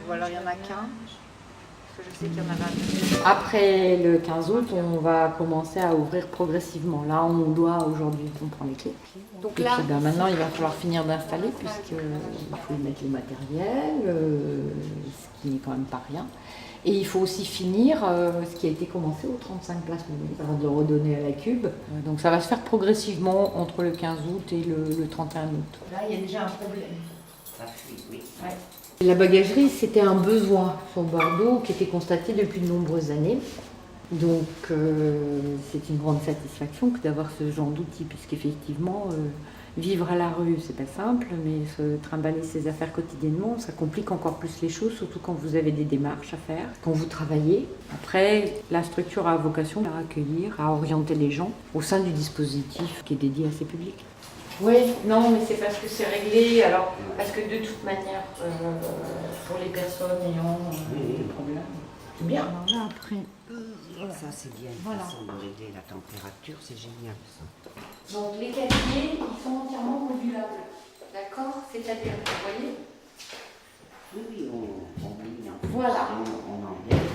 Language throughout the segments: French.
Ou alors il n'y en a qu'un? Parce que je sais qu'il y en avait un. Après le 15 août, on va commencer à ouvrir progressivement. Là, on doit aujourd'hui, on prend les clés. Donc là, maintenant, il va falloir finir d'installer puisqu'il faut y mettre le matériel, ce qui n'est quand même pas rien. Et il faut aussi finir ce qui a été commencé aux 35 places mobiles avant de le redonner à la Cube. Donc ça va se faire progressivement entre le 15 août et le 31 août. Là, il y a déjà un problème. Ça fuit, oui. Ouais. La bagagerie, c'était un besoin sur Bordeaux qui était constaté depuis de nombreuses années. Donc c'est une grande satisfaction que d'avoir ce genre d'outil, puisqu'effectivement, vivre à la rue, c'est pas simple, mais se trimballer ses affaires quotidiennement, ça complique encore plus les choses, surtout quand vous avez des démarches à faire, quand vous travaillez. Après, la structure a vocation à accueillir, à orienter les gens au sein du dispositif qui est dédié à ces publics. Oui, non, mais c'est parce que c'est réglé, alors, parce que de toute manière, pour les personnes ayant des problèmes, c'est bien. Alors là, après, voilà. Ça, c'est bien une façon de régler la température, c'est génial ça. Donc les casiers, ils sont entièrement modulables, d'accord? C'est-à-dire, vous voyez? Oui, on met en Voilà. on enlève.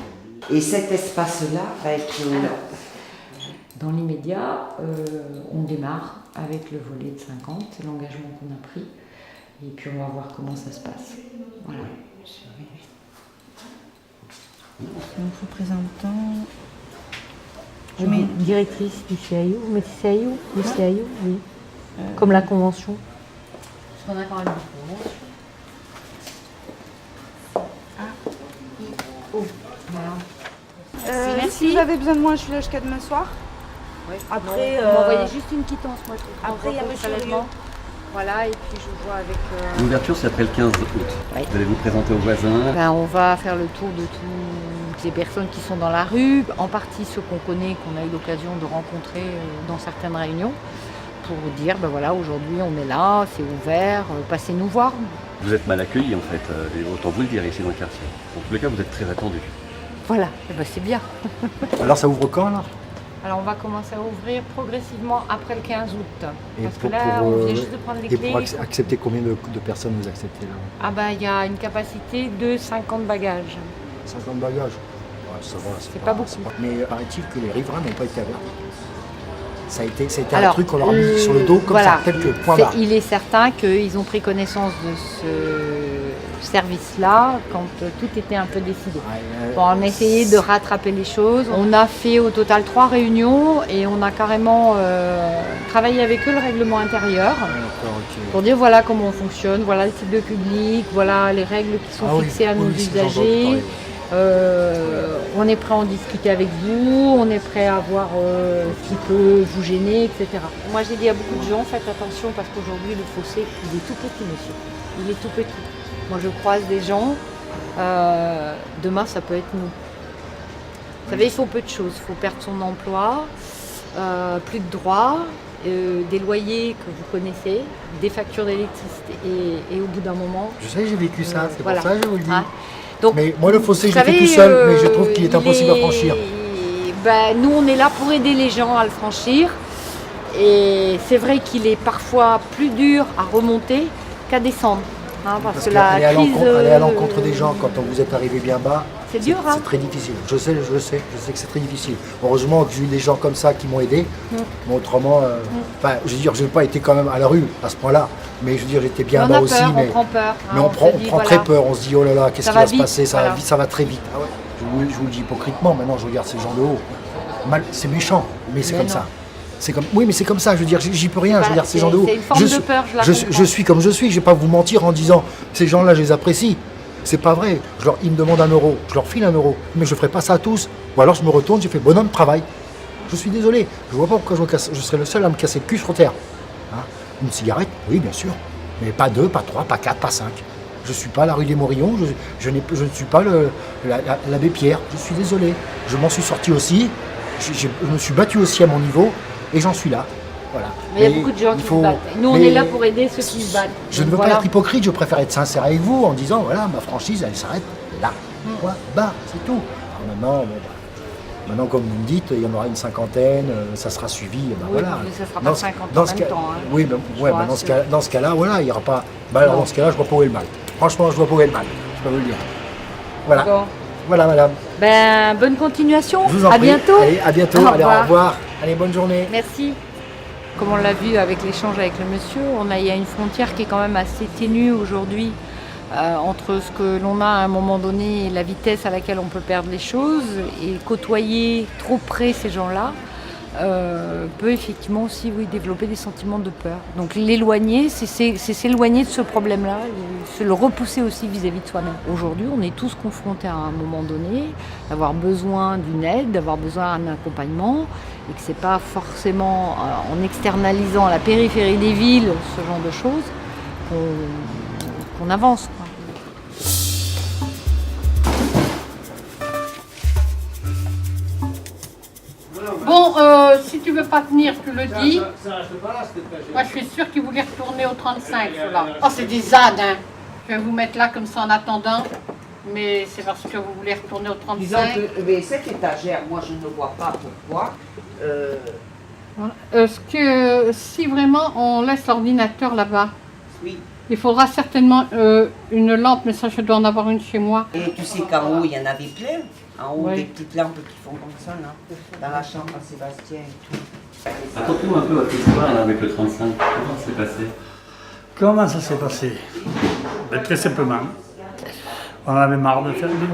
Et cet espace-là va être... Alors, dans l'immédiat, on démarre avec le volet de 50, c'est l'engagement qu'on a pris, et puis on va voir comment ça se passe. Voilà. Donc, représentant. Je mets directrice du CIO, vous mettez CIO? Le CIO, oui. Comme la convention. Parce qu'on a quand même une convention. A-I-O. Voilà. Si vous avez besoin de moi, je suis là jusqu'à demain soir. Oui. Après, vous m'envoyez juste une quittance, moi. Après, il y a monsieur Rieu. Voilà, et puis je vois avec... L'ouverture, c'est après le 15 août. Oui. Vous allez vous présenter aux voisins. Ben, on va faire le tour de toutes les personnes qui sont dans la rue, en partie ceux qu'on connaît, qu'on a eu l'occasion de rencontrer dans certaines réunions, pour dire, ben voilà, aujourd'hui on est là, c'est ouvert, passez nous voir. Vous êtes mal accueillis en fait, et autant vous le dire ici dans le quartier. En tous les cas, vous êtes très attendus. Voilà, eh ben, c'est bien. Alors ça ouvre quand là? Alors on va commencer à ouvrir progressivement après le 15 août. Et Parce que là, on vient juste de prendre les et clés. pour accepter combien de personnes vous acceptez là? Ah ben il y a une capacité de 50 bagages. 50 bagages? Ouais, ça va, C'est pas beaucoup. Mais paraît-il que les riverains n'ont pas été avertis. C'était un Alors, truc qu'on leur a mis sur le dos comme ça, tel que point barre. Il est certain qu'ils ont pris connaissance de ce service-là quand tout était un peu décidé. Bon, on a essayé de rattraper les choses. On a fait au total 3 réunions et on a carrément travaillé avec eux le règlement intérieur pour dire voilà comment on fonctionne, voilà le type de public, voilà les règles qui sont fixées à nos usagers. On est prêt à en discuter avec vous, on est prêt à voir ce qui peut vous gêner, etc. Moi j'ai dit à beaucoup de gens, faites attention parce qu'aujourd'hui le fossé, il est tout petit monsieur, il est tout petit. Moi je croise des gens, demain ça peut être nous. Vous savez, il faut peu de choses, il faut perdre son emploi, plus de droits, des loyers que vous connaissez, des factures d'électricité et au bout d'un moment... Je sais, j'ai vécu ça, c'est voilà. pour ça que je vous le dis. Hein. Donc, mais moi le fossé, je l'ai fait tout seul, mais je trouve qu'il est impossible à franchir. Ben, nous, on est là pour aider les gens à le franchir. Et c'est vrai qu'il est parfois plus dur à remonter qu'à descendre. Hein, parce que la crise... aller à l'encontre des gens quand vous êtes arrivé bien bas, c'est dur. Hein. C'est très difficile. Je sais que c'est très difficile. Heureusement que j'ai eu des gens comme ça qui m'ont aidé. Mais autrement, je veux dire, je n'ai pas été quand même à la rue à ce point-là. Mais je veux dire, j'étais bien bas aussi. On prend peur. Mais on prend très peur. On se dit, oh là là, qu'est-ce qui va se passer? Ça va très vite. Ah ouais. Je vous le dis hypocritement, maintenant je regarde ces gens de haut. C'est méchant, mais c'est comme ça. Oui, mais c'est comme ça, je veux dire, j'y peux rien, je veux dire, ces gens de haut. C'est une forme de peur, je suis comme je suis, je ne vais pas vous mentir en disant, ces gens-là, je les apprécie. C'est pas vrai, ils me demandent 1 euro, je leur file 1 euro, mais je ne ferai pas ça à tous. Ou alors je me retourne, j'ai fait bonhomme, travail. Je suis désolé, je ne vois pas pourquoi je serais le seul à me casser le cul sur terre. Hein? Une cigarette, oui, bien sûr, mais pas 2, pas 3, pas 4, pas 5. Je ne suis pas la rue des Morillons, je ne suis pas l'abbé Pierre, je suis désolé. Je m'en suis sorti aussi, je me suis battu aussi à mon niveau, et j'en suis là. Voilà. Mais il y a beaucoup de gens qui se battent. Nous, on est là pour aider ceux qui se battent. Je ne veux pas être hypocrite, je préfère être sincère avec vous en disant, voilà, ma franchise, elle s'arrête là. Point barre, c'est tout. Alors maintenant, comme vous me dites, il y en aura une cinquantaine, ça sera suivi. Voilà. Mais ça ne sera pas 50 en même temps. Hein. Oui, dans ce cas-là, voilà, il n'y aura pas... dans ce cas-là, je vois pas où est le mal. Franchement, je vois pas où est le mal. Je peux vous le dire. Voilà. Bon. Voilà, madame. Ben, bonne continuation. Je vous en À prie. bientôt. Allez, à bientôt. Au Allez, au revoir. revoir. Allez, bonne journée. Merci. Comme on l'a vu avec l'échange avec le monsieur, il y a une frontière qui est quand même assez ténue aujourd'hui entre ce que l'on a à un moment donné et la vitesse à laquelle on peut perdre les choses. Et côtoyer trop près ces gens-là peut effectivement aussi développer des sentiments de peur. Donc l'éloigner, c'est s'éloigner de ce problème-là, et se le repousser aussi vis-à-vis de soi-même. Aujourd'hui, on est tous confrontés à un moment donné d'avoir besoin d'une aide, d'avoir besoin d'un accompagnement, et que c'est pas forcément en externalisant à la périphérie des villes ce genre de choses qu'on avance, quoi. Bon, si tu veux pas venir, tu le dis. Moi, je suis sûre qu'il voulait retourner au 35, ceux-là. Oh, c'est des ânes, hein. Je vais vous mettre là comme ça en attendant. Mais c'est parce que vous voulez retourner au 35. Disons que mais cette étagère, moi je ne vois pas pourquoi. Voilà. Si vraiment on laisse l'ordinateur là-bas, Oui. il faudra certainement une lampe, mais ça, je dois en avoir une chez moi. Et tu sais qu'en haut, il y en avait plein. En haut, Oui. des petites lampes qui font comme ça, là. Dans la chambre à Sébastien et tout. Racontez-nous un peu votre histoire là, avec le 35. Comment ça s'est passé? Comment ça s'est passé? Ben, très simplement, on en avait marre de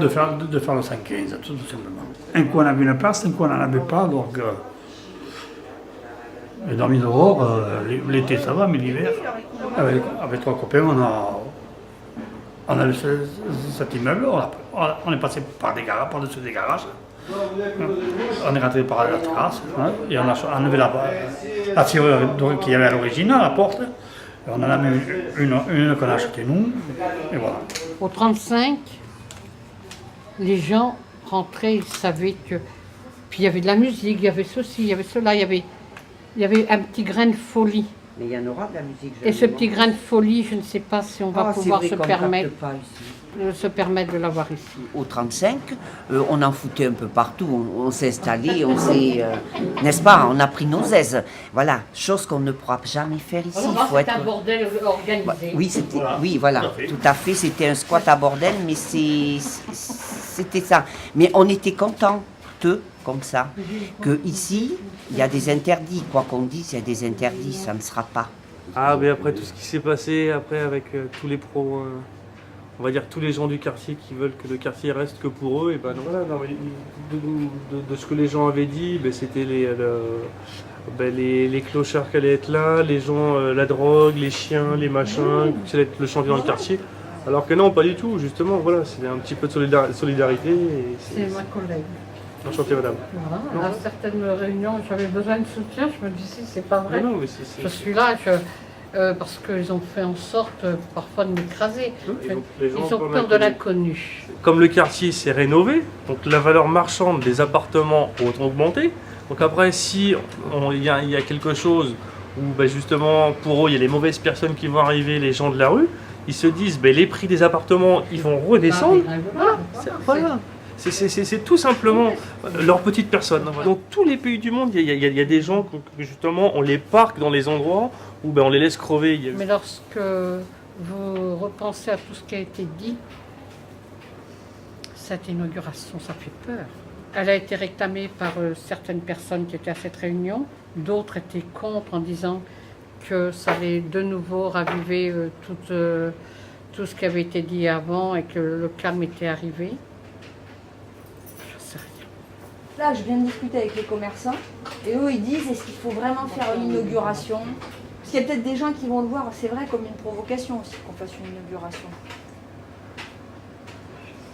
faire le 115, tout simplement. Un coup on avait une place, un coup on n'en avait pas, donc j'ai dormi dehors, l'été ça va, mais l'hiver, avec trois copains, on a laissé cet immeuble, on est passé par des garages, par-dessus des garages. On est rentré par la terrasse, hein, et on a enlevé la serrure qu'il y avait à l'origine, à la porte. Et on en a mis une qu'on a achetée nous, et voilà. Au 35, les gens rentraient, ils savaient que... Puis il y avait de la musique, il y avait ceci, il y avait cela, il y avait un petit grain de folie. Mais il y en aura de la musique. Et ce petit grain de folie, je ne sais pas si on va pouvoir se permettre de l'avoir ici. Au 35, on en foutait un peu partout, on s'est installé, on s'est... n'est-ce pas, on a pris nos aises. Voilà, chose qu'on ne pourra jamais faire ici. Il faut C'est être... un bordel organisé. Oui, c'était, Voilà. oui, voilà, tout à fait, c'était un squat à bordel, mais c'était ça. Mais on était contents, comme ça, que ici, il y a des interdits, quoi qu'on dise, il y a des interdits, ça ne sera pas. Ah, mais après tout ce qui s'est passé, après avec tous les on va dire tous les gens du quartier qui veulent que le quartier reste que pour eux, et ben voilà, non, mais de ce que les gens avaient dit, ben, c'était les clochards qui allaient être là, les gens, la drogue, les chiens, les machins, qui allaient être le champion dans le quartier. Alors que non, pas du tout, justement, voilà, c'est un petit peu de solidarité. Et C'est ma collègue. Enchanté, madame. Voilà. À certaines réunions, j'avais besoin de soutien, je me disais, c'est pas vrai. Non, non, mais Je suis là parce qu'ils ont fait en sorte parfois de m'écraser. Ils ont peur de l'inconnu. Comme le quartier s'est rénové, donc la valeur marchande des appartements a augmenté. Donc après, si il y a quelque chose où ben justement pour eux, il y a les mauvaises personnes qui vont arriver, les gens de la rue, ils se disent ben, les prix des appartements, ils vont redescendre. Voilà. C'est tout simplement leur petite personne. Dans tous les pays du monde, il y a des gens que justement on les parque dans les endroits où ben, on les laisse crever. Mais lorsque vous repensez à tout ce qui a été dit, cette inauguration, ça fait peur. Elle a été réclamée par certaines personnes qui étaient à cette réunion. D'autres étaient contre en disant que ça allait de nouveau raviver tout ce qui avait été dit avant et que le calme était arrivé. Là, je viens de discuter avec les commerçants et eux, ils disent est-ce qu'il faut vraiment faire une inauguration? Parce qu'il y a peut-être des gens qui vont le voir, c'est vrai, comme une provocation aussi qu'on fasse une inauguration.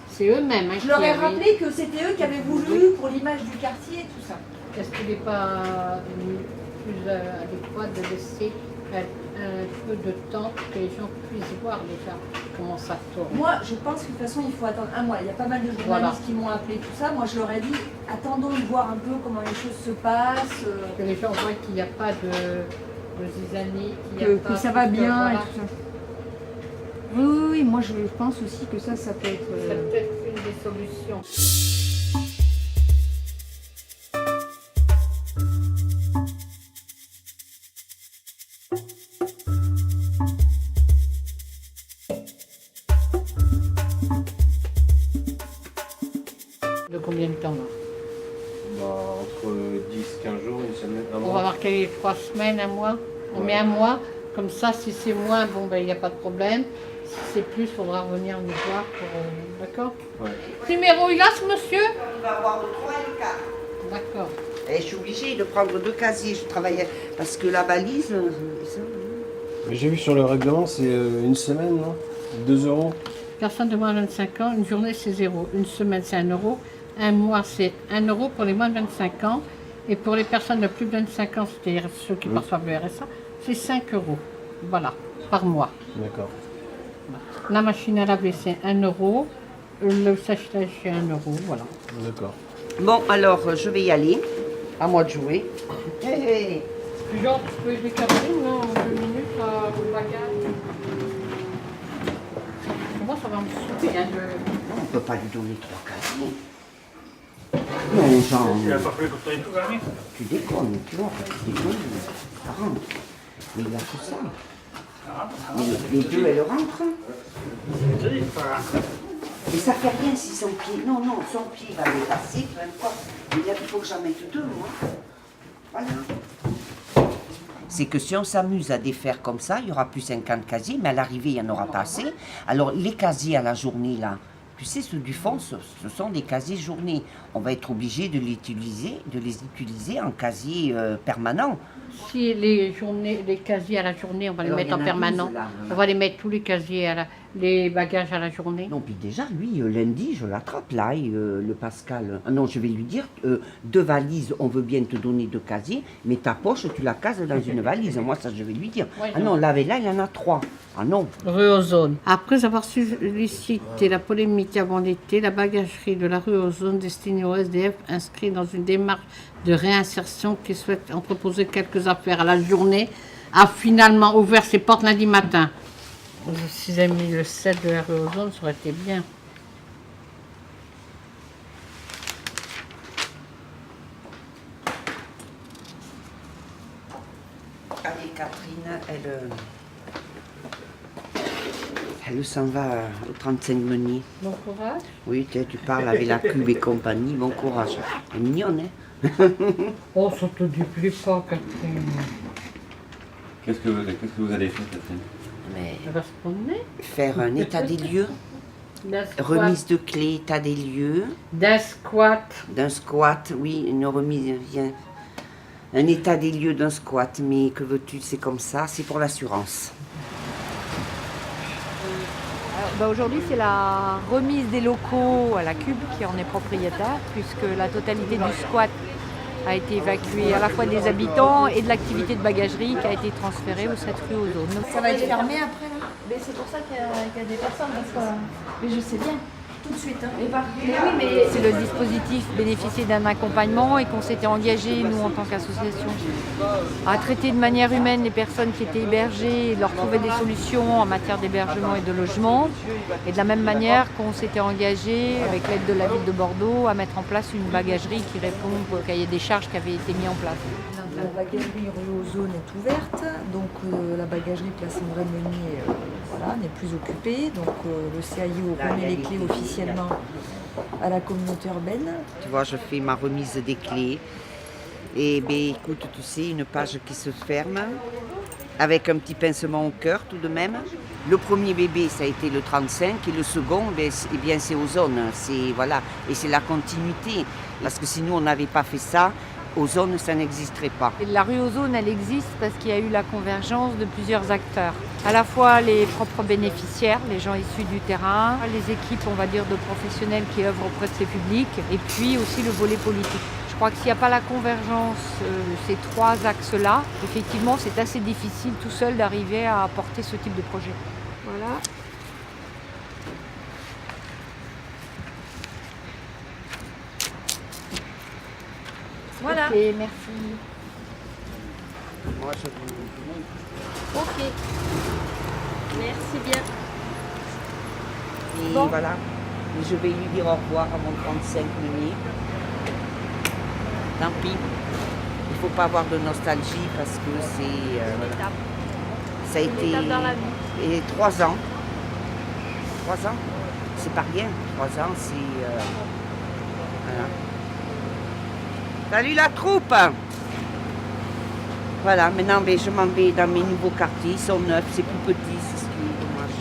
C'est eux-mêmes. Je leur ai rappelé que c'était eux qui avaient voulu pour l'image du quartier et tout ça. Est-ce qu'il n'est pas plus adéquat de laisser un peu de temps pour que les gens puissent voir déjà comment ça tourne? Moi, je pense que de toute façon, il faut attendre un mois. Il y a pas mal de journalistes Voilà. qui m'ont appelé, tout ça. Moi, je leur ai dit, attendons de voir un peu comment les choses se passent. Que les gens voient qu'il n'y a pas de zizanie, qu'il y a pas que ça va que, bien voilà. et tout ça. Oui, moi, je pense aussi que ça peut être... C'est peut-être une des solutions. marqué 3 semaines, un mois. On met un mois, comme ça, si c'est moins, bon, ben, il n'y a pas de problème. Si c'est plus, il faudra revenir nous voir pour... D'accord. Ouais. Numéro, il a ce monsieur? Il va avoir le 3 et le 4. D'accord. Et je suis obligée de prendre 2 casiers, je travaillais, parce que la valise... Mais j'ai vu sur le règlement, c'est une semaine, non 2 euros. Personne de moins de 25 ans, une journée c'est 0, une semaine c'est 1 euro, un mois c'est 1 euro pour les moins de 25 ans, et pour les personnes de plus de 25 ans, c'est-à-dire ceux qui perçoivent le RSA, c'est 5 euros, voilà, par mois. D'accord. La machine à laver c'est 1 euro, le sèche-linge c'est 1 euro, voilà. D'accord. Bon, alors, je vais y aller. À moi de jouer. Hey, hey. Genre, tu peux les caler, non, en 2 minutes, au bagage. Moi, ça va me saouler, hein, On ne peut pas lui donner 3 casiers. Non, Jean, Il a pas fallu que tu ailles tout gagner. tu déconnes, tu vois, tu déconnes. Ça rentre. Mais il a tout ça. Les deux, elles rentrent. Je te dis, Mais ça fait rien si son pied... Non, non, son pied va dépasser, peu importe. Mais il faut que j'en mette 2, moi. Voilà. C'est que si on s'amuse à défaire comme ça, il n'y aura plus 50 casiers, mais à l'arrivée, il n'y en aura pas assez. Alors, les casiers à la journée, là, tu sais, ceux du fond, ce sont des casiers journée. On va être obligé de les utiliser en casier permanent. Si les casiers à la journée, on va les Alors, mettre il y en en a permanent. 12, là. On va les mettre tous les casiers, les bagages à la journée. Non, puis déjà, lui, lundi, je l'attrape là, et, le Pascal. Ah non, je vais lui dire, 2 valises, on veut bien te donner 2 casiers, mais ta poche, tu la cases dans une valise. Moi, ça, je vais lui dire. Ouais, Ah non, là, il y en a 3. Ah non. Rue Ozone. Après avoir suscité la polémique avant l'été, la bagagerie de la rue Ozone destinée au SDF inscrit dans une démarche de réinsertion qui souhaite en proposer quelques affaires à la journée a finalement ouvert ses portes lundi matin. Si j'avais mis le 7 de la rue Ozone, ça aurait été bien. Allez, Catherine, elle s'en va au 35 Meunier. Bon courage. Oui, tu parles avec la cube et compagnie, bon courage. Elle est mignonne, hein? Oh, ça te déplaît pas, Catherine. Qu'est-ce que vous allez faire, Catherine? Mais Elle va se promener. faire un état des lieux, D'un squat. remise de clés, état des lieux, D'un squat. d'un squat, oui, une remise, bien. Un état des lieux d'un squat, mais que veux-tu, c'est comme ça, c'est pour l'assurance. Aujourd'hui, c'est la remise des locaux à la Cube qui en est propriétaire, puisque la totalité du squat a été évacuée à la fois des habitants et de l'activité de bagagerie qui a été transférée au 7 rue Ozone. Ça va être fermé après là? Mais c'est pour ça qu'il y a des personnes, parce que... Mais je sais bien, tout de suite. Hein. C'est le dispositif bénéficier d'un accompagnement et qu'on s'était engagé, nous en tant qu'association, à traiter de manière humaine les personnes qui étaient hébergées et de leur trouver des solutions en matière d'hébergement et de logement. Et de la même manière qu'on s'était engagé, avec l'aide de la ville de Bordeaux, à mettre en place une bagagerie qui répond au cahier des charges qui avait été mis en place. La bagagerie rue Ozone est ouverte, donc la bagagerie place André Meunier voilà, n'est plus occupée. Donc le CAIO remet les clés officiellement à la communauté urbaine. Tu vois, je fais ma remise des clés. Et ben, écoute, tu sais, une page qui se ferme, avec un petit pincement au cœur tout de même. Le premier bébé, ça a été le 35, et le second, c'est Ozone. Voilà, et c'est la continuité. Parce que si nous, on n'avait pas fait ça, Ozone, ça n'existerait pas. La rue Ozone, elle existe parce qu'il y a eu la convergence de plusieurs acteurs. À la fois les propres bénéficiaires, les gens issus du terrain, les équipes, on va dire, de professionnels qui œuvrent auprès de ces publics, et puis aussi le volet politique. Je crois que s'il n'y a pas la convergence de ces 3 axes-là, effectivement, c'est assez difficile tout seul d'arriver à porter ce type de projet. Voilà. Voilà. Ok, merci. Moi, je vous... Ok. Merci bien. Et Bon. voilà, et je vais lui dire au revoir à mon 35 Meunier. Tant pis, il ne faut pas avoir de nostalgie parce que c'est... Étape. ça a été... étape dans la vie. Et 3 ans. 3 ans, c'est pas rien. 3 ans, c'est... voilà. Salut la troupe! Voilà, maintenant je m'en vais dans mes nouveaux quartiers, ils sont neufs, c'est plus petit, c'est ce qui est dommage.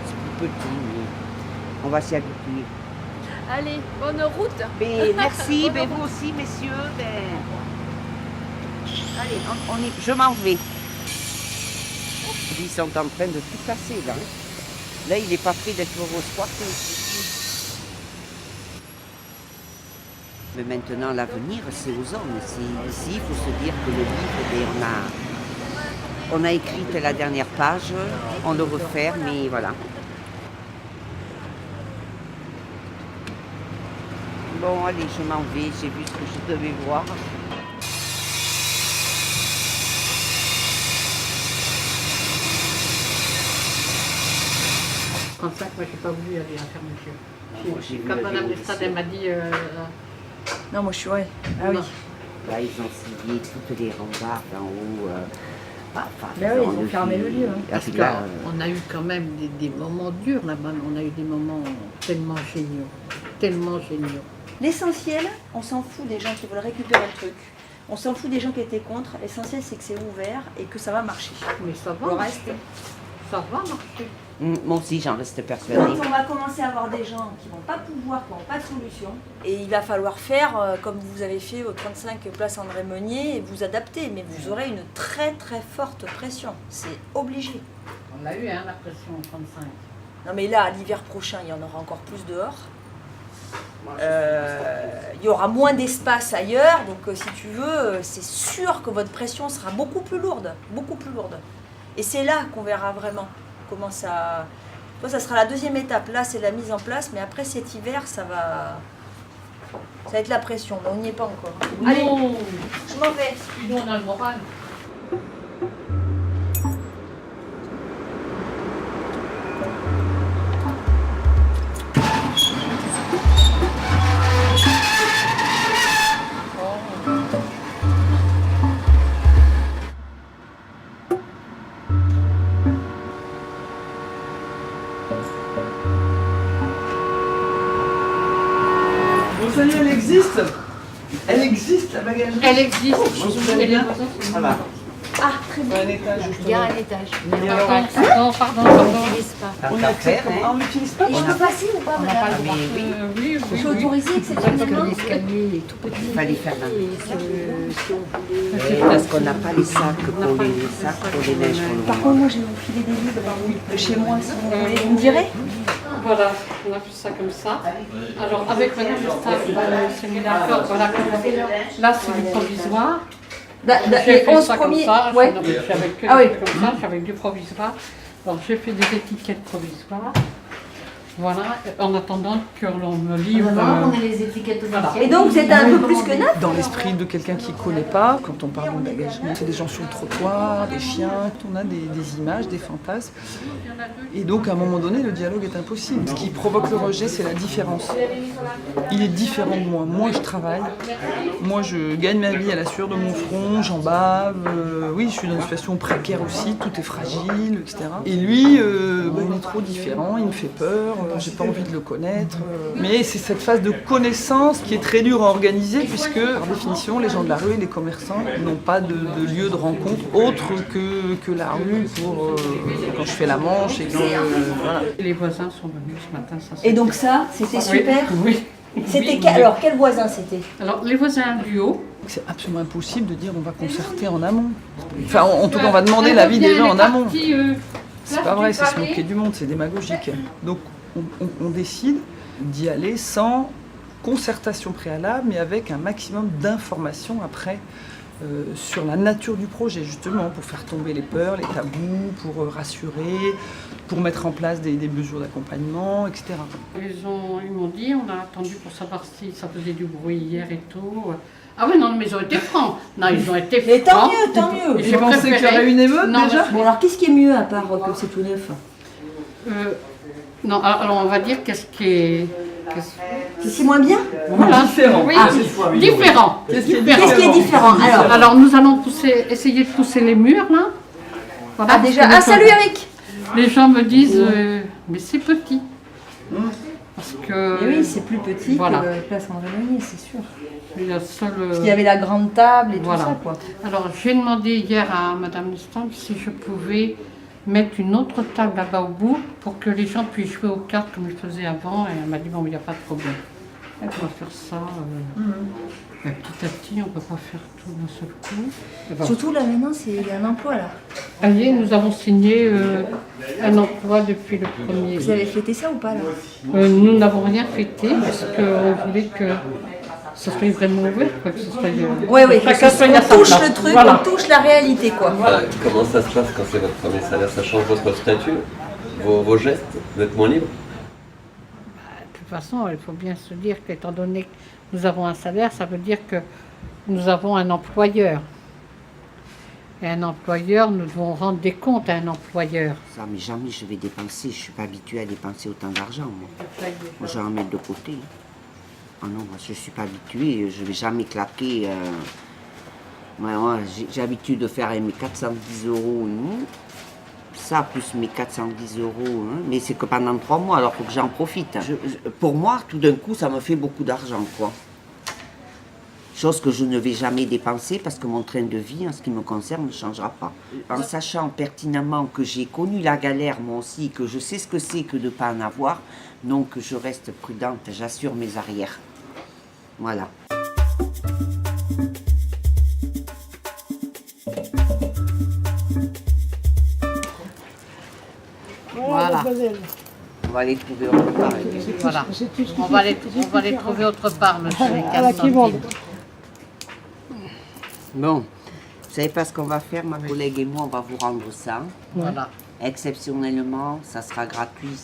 C'est plus petit, mais on va s'y habituer. Allez, bonne route. Mais merci, mais vous aussi, messieurs. Allez, je m'en vais. Ils sont en train de tout casser là. Là, il n'est pas prêt d'être squatté. Mais maintenant, l'avenir, c'est aux hommes. Ici, il faut se dire que le livre, on a écrit la dernière page, on le referme, mais voilà. Bon, allez, je m'en vais, j'ai vu ce que je devais voir. Moi, j'ai pas voulu aller à la fermeture. Moi, j'ai vu Quand le Madame verrou Lestade ici. m'a dit... Non, moi je suis... Ouais. Ah oui. Là, ils ont signé toutes les rambardes en haut. Ben oui, ils ont fermé le lieu. Hein. Parce qu'on a eu quand même des moments durs là-bas, on a eu des moments tellement géniaux, tellement géniaux. L'essentiel, on s'en fout des gens qui veulent récupérer le truc. On s'en fout des gens qui étaient contre. L'essentiel, c'est que c'est ouvert et que ça va marcher. Mais ça va Le marcher. reste, Ça va marcher. Moi aussi, j'en reste persuadée. quand on va commencer à avoir des gens qui vont pas pouvoir, qui n'ont pas de solution, et il va falloir faire comme vous avez fait au 35 place André Meunier et vous adapter. Mais vous aurez une très très forte pression. C'est obligé. On l'a eu, hein, la pression au 35. Non mais là, l'hiver prochain, il y en aura encore plus dehors. Il y aura moins d'espace ailleurs, donc si tu veux, c'est sûr que votre pression sera beaucoup plus lourde, beaucoup plus lourde. Et c'est là qu'on verra vraiment comment ça... Ça sera la deuxième étape. Là, c'est la mise en place, mais après cet hiver, ça va être la pression, mais on n'y est pas encore. Allez, je m'en vais. Nous, on a le moral. Elle existe. Elle existe, la bagagerie. Elle existe. Et les voisins sont Voilà. Ah, très bien. Un étage, Il y a un étage. Pardon. On n'utilise pas. On accepte, on n'utilise pas. Et je peux passer ou pas, madame? Oui, Je suis autorisée exceptionnellement. L'escalier est tout petit. Il fallait faire dans le Si on voulait... parce qu'on n'a pas les sacs pour les sacs pour les neiges pour le Par moment. contre, moi, je vais vous filer des livres de chez moi, si vous voulez. Vous me direz? Voilà, on a fait ça comme ça. Alors, avec Madame Lestade, on s'est mis d'accord. Voilà, là, c'est du provisoire. J'ai fait 11 ça comme premiers. ça. Ouais. J'avais que Ah oui. comme ça, j'avais du provisoire. Alors, j'ai fait des étiquettes provisoires. Voilà, en attendant que l'on me livre. On a les étiquettes officielles. Et donc, vous êtes un peu plus que neuf? Dans l'esprit de quelqu'un qui ne connaît pas, quand on parle de bagagerie, c'est des gens sur le trottoir, des chiens, on a des images, des fantasmes. Et donc, à un moment donné, le dialogue est impossible. Ce qui provoque le rejet, c'est la différence. Il est différent de moi. Moi, je travaille. Moi, je gagne ma vie à la sueur de mon front, j'en bave. Oui, je suis dans une situation précaire aussi, tout est fragile, etc. Et lui, il est trop différent, il me fait peur. J'ai pas envie de le connaître. Mais c'est cette phase de connaissance qui est très dure à organiser puisque, par définition, les gens de la rue et les commerçants n'ont pas de lieu de rencontre autre que la rue pour quand je fais la manche et quand voilà. Les voisins sont venus ce matin. Ça, Et donc ça, c'était super. Oui. C'était alors quel voisin c'était? Alors les voisins du haut. C'est absolument impossible de dire on va concerter en amont. Enfin, en tout cas, on va demander l'avis des gens en amont. C'est pas vrai, c'est se moquer du monde, c'est démagogique. Donc on décide d'y aller sans concertation préalable, mais avec un maximum d'informations après sur la nature du projet, justement, pour faire tomber les peurs, les tabous, pour rassurer, pour mettre en place des mesures d'accompagnement, etc. Ils m'ont dit, on a attendu pour savoir si ça faisait du bruit hier et tout. Ah oui, non, mais ils ont été francs. Non, ils ont été Mais francs. tant mieux. J'ai pensé qu'il y aurait une émeute déjà. Bon alors qu'est-ce qui est mieux à part que c'est tout neuf? Non, alors on va dire qu'est-ce qui est... C'est moins bien? Voilà, différent. Oui, Ah. différent. Qu'est-ce qui est Qu'est-ce qui est différent? Alors nous allons essayer de pousser les murs là. Voilà, Ah déjà, parce que salut Eric. Les gens me disent, mais c'est petit. parce que... Et oui, c'est plus petit voilà. que Place André Meunier, c'est sûr. La seule, Parce qu'il y avait la grande table et voilà. tout ça, quoi. Alors, j'ai demandé hier à Madame Lestampe si je pouvais mettre une autre table là-bas au bout pour que les gens puissent jouer aux cartes comme ils faisaient avant. Et elle m'a dit, bon, il n'y a pas de problème. On va faire ça. Petit à petit, on ne peut pas faire tout d'un seul coup. Bon. Surtout là maintenant, il y a un emploi là. Allez, nous avons signé un emploi depuis le 1er. Vous avez fêté ça ou pas là? Nous n'avons rien fêté parce qu'on voulait que ça soit vraiment ouvert. Quoi, que ce soit, Oui, chacun soit à sa on touche place. le truc, Voilà. on touche la réalité quoi. Comment ça se passe quand c'est votre premier salaire? Ça change votre statut, vos gestes? Vous êtes moins libre? De toute façon, il faut bien se dire qu'étant donné que nous avons un salaire, ça veut dire que nous avons un employeur. Et un employeur, nous devons rendre des comptes à un employeur. Ça, mais jamais je vais dépenser. Je ne suis pas habituée à dépenser autant d'argent, moi. Moi, je vais en mettre de côté. Ah non, moi, je ne suis pas habituée. Je ne vais jamais claquer. Moi, j'ai l'habitude de faire mes 410 €. Ça, plus mes 410 €. Mais c'est que pendant 3 mois, alors il faut que j'en profite. Pour moi, tout d'un coup, ça me fait beaucoup d'argent, quoi. Chose que je ne vais jamais dépenser parce que mon train de vie, en ce qui me concerne, ne changera pas. En sachant pertinemment que j'ai connu la galère, moi aussi, que je sais ce que c'est que de ne pas en avoir, donc je reste prudente, j'assure mes arrières. Voilà. Voilà. On va les trouver autre part. Voilà. On va les trouver autre part, monsieur les 4 centimes. Bon, vous savez pas ce qu'on va faire, ma collègue et moi, on va vous rendre ça. Voilà. Exceptionnellement, ça sera gratuit,